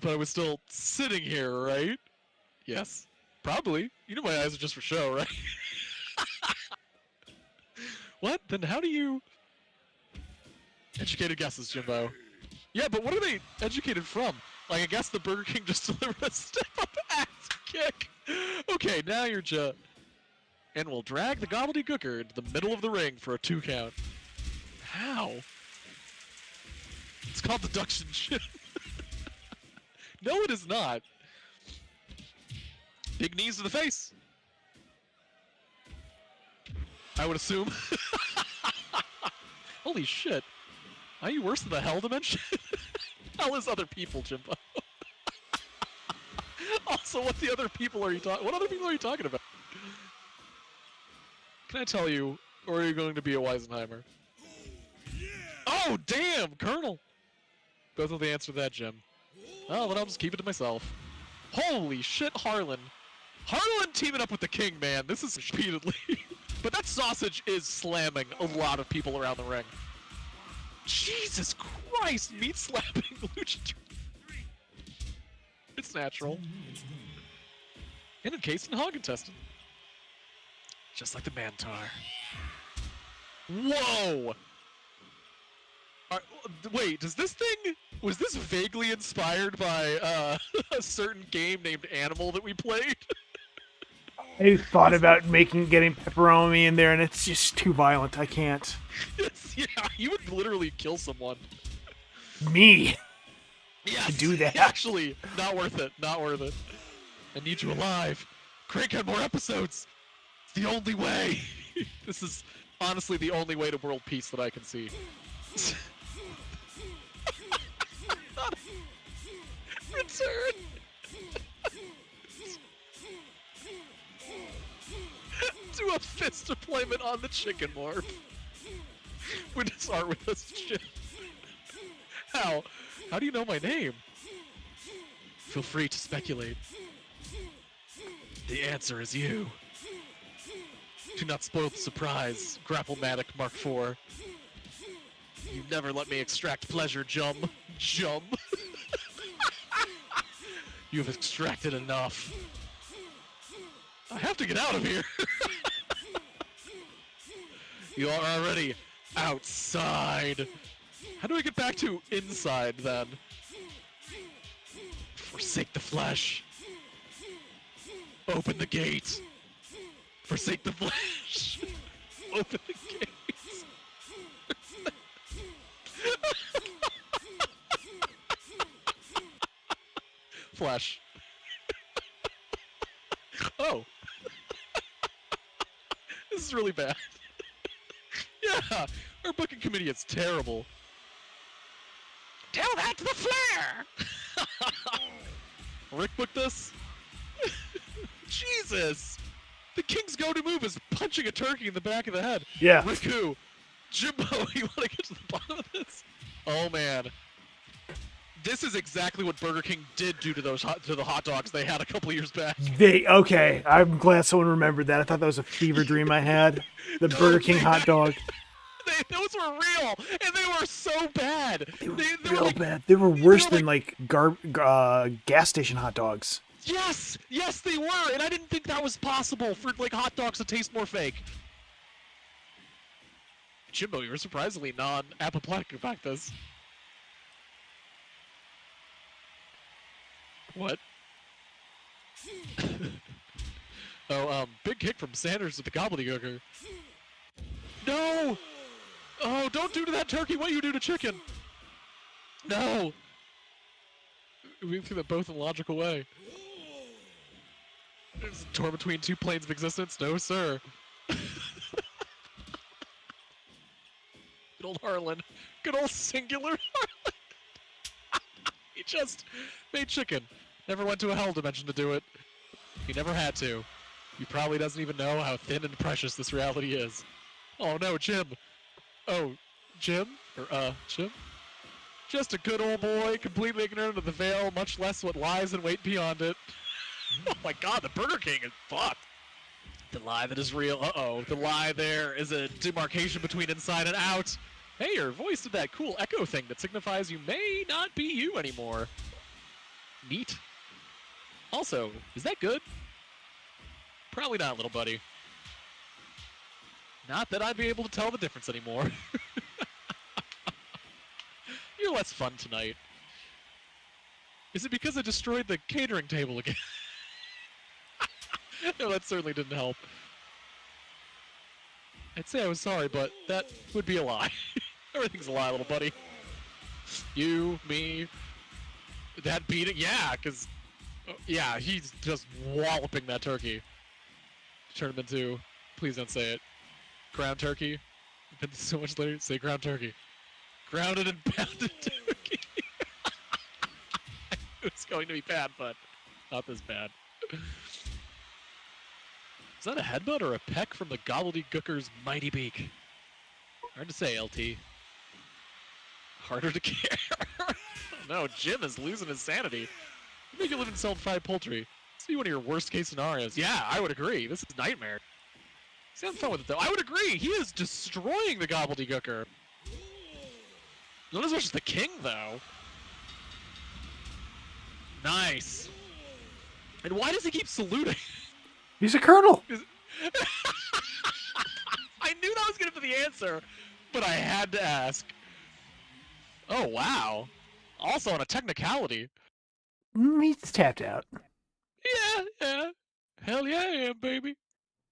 But I was still sitting here, right? Yes. Probably. You know my eyes are just for show, right? What? Then how do you... Educated guesses, Jimbo. Yeah, but what are they educated from? Like, I guess the Burger King just delivered a step-up ass kick. Okay, now you're just... And we'll drag the gobbledygooker into the middle of the ring for a 2 count. How? It's called deduction shit. No, it is not. Big knees to the face. I would assume. Holy shit. Are you worse than the hell dimension? Hell is other people, Jimbo. Also, what other people are you talking about? Can I tell you, or are you going to be a Weisenheimer? Oh, damn, Colonel! Both know the answer to that, Jim. Oh, then I'll just keep it to myself. Holy shit, Harlan. Harlan teaming up with the King, man. This is repeatedly. But that sausage is slamming a lot of people around the ring. Jesus Christ, meat slapping luchador. It's natural. And encased in hog intestine. Just like the Mantar. Whoa! Wait, was this vaguely inspired by a certain game named Animal that we played? I thought about getting pepperoni in there, and it's just too violent. I can't. Yeah, you would literally kill someone. Me? Yes, To do that? Actually, not worth it. Not worth it. I need you alive. Crank out more episodes. It's the only way. This is honestly the only way to world peace that I can see. Return. Do a fist deployment on the chicken morph. We just start with this shit. How? How do you know my name? Feel free to speculate. The answer is you. Do not spoil the surprise, Grapplematic Mark IV. You never let me extract pleasure, Jum. Jum. You have extracted enough. I have to get out of here. You are already outside. How do I get back to inside then? Forsake the flesh. Open the gate. Forsake the flesh. Open the gates. Flesh. Oh. This is really bad. Yeah, our booking committee is terrible. Tell that to the flare! Rick booked this? Jesus! The King's go-to move is punching a turkey in the back of the head. Yeah. Riku! Jimbo, you want to get to the bottom of this? Oh man. This is exactly what Burger King did do to the hot dogs they had a couple years back. Okay, I'm glad someone remembered that. I thought that was a fever dream I had. The Burger King hot dog. Those were real, and they were so bad. They were Real like, bad. They were worse were than like gas station hot dogs. yes, they were, and I didn't think that was possible for like hot dogs to taste more fake. Jimbo, you were surprisingly non-apoplectic about this. What? Oh, big kick from Sanders with the gobbledygooker. No! Oh, don't do to that turkey what you do to chicken! No! We threw them both in a logical way. It's a torn between two planes of existence? No, sir. Good old Harlan. Good old singular Harlan. He just made chicken. Never went to a hell dimension to do it. He never had to. He probably doesn't even know how thin and precious this reality is. Oh no, Jim. Oh, Jim? Or, Jim? Just a good old boy, completely ignorant of the veil, much less what lies and wait beyond it. Oh my god, the Burger King is fucked. The lie that is real. Uh-oh. The lie there is a demarcation between inside and out. Hey, your voice did that cool echo thing that signifies you may not be you anymore. Neat. Also, is that good? Probably not, little buddy. Not that I'd be able to tell the difference anymore. You're less fun tonight. Is it because I destroyed the catering table again? No, that certainly didn't help. I'd say I was sorry, but that would be a lie. Everything's a lie, little buddy. You, me, that beating, yeah, because, yeah, he's just walloping that turkey. Turn him into, please don't say it, ground turkey. Been so much later, say ground turkey. Grounded and pounded turkey. It's going to be bad, but not this bad. Is that a headbutt or a peck from the gobbledygooker's mighty beak? Hard to say, LT. Harder to care. No, Jim is losing his sanity. You make you live in self-fried poultry. This would be one of your worst-case scenarios. Yeah, I would agree. This is nightmare. He's having fun with it, though. I would agree. He is destroying the gobbledygooker. Not as much as the king, though. Nice. And why does he keep saluting? He's a colonel. I knew that was going to be the answer, but I had to ask. Oh, wow. Also on a technicality. He's tapped out. Yeah. Hell yeah, I am, baby.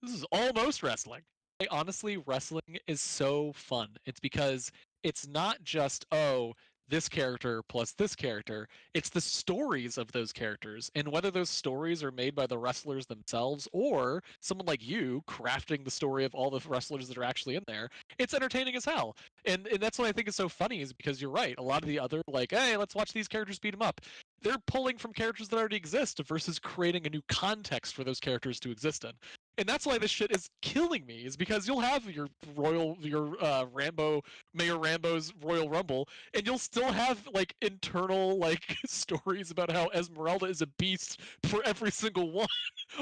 This is almost wrestling. Honestly, wrestling is so fun. It's because it's not just, oh, this character plus this character. It's the stories of those characters, and whether those stories are made by the wrestlers themselves or someone like you crafting the story of all the wrestlers that are actually in there, it's entertaining as hell. And that's what I think is so funny, is because you're right. A lot of the other, like, hey, let's watch these characters beat them up, they're pulling from characters that already exist versus creating a new context for those characters to exist in. And that's why this shit is killing me, is because you'll have your Mayor Rambo's Royal Rumble, and you'll still have, like, internal, like, stories about how Esmeralda is a beast for every single one,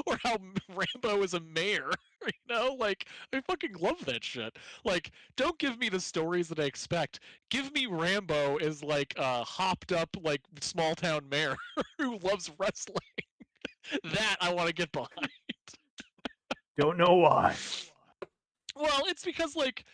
or how Rambo is a mayor, you know? Like, I fucking love that shit. Like, don't give me the stories that I expect. Give me Rambo as, like, a hopped up, like, small town mayor who loves wrestling. That I want to get behind. Don't know why. Well, it's because, like,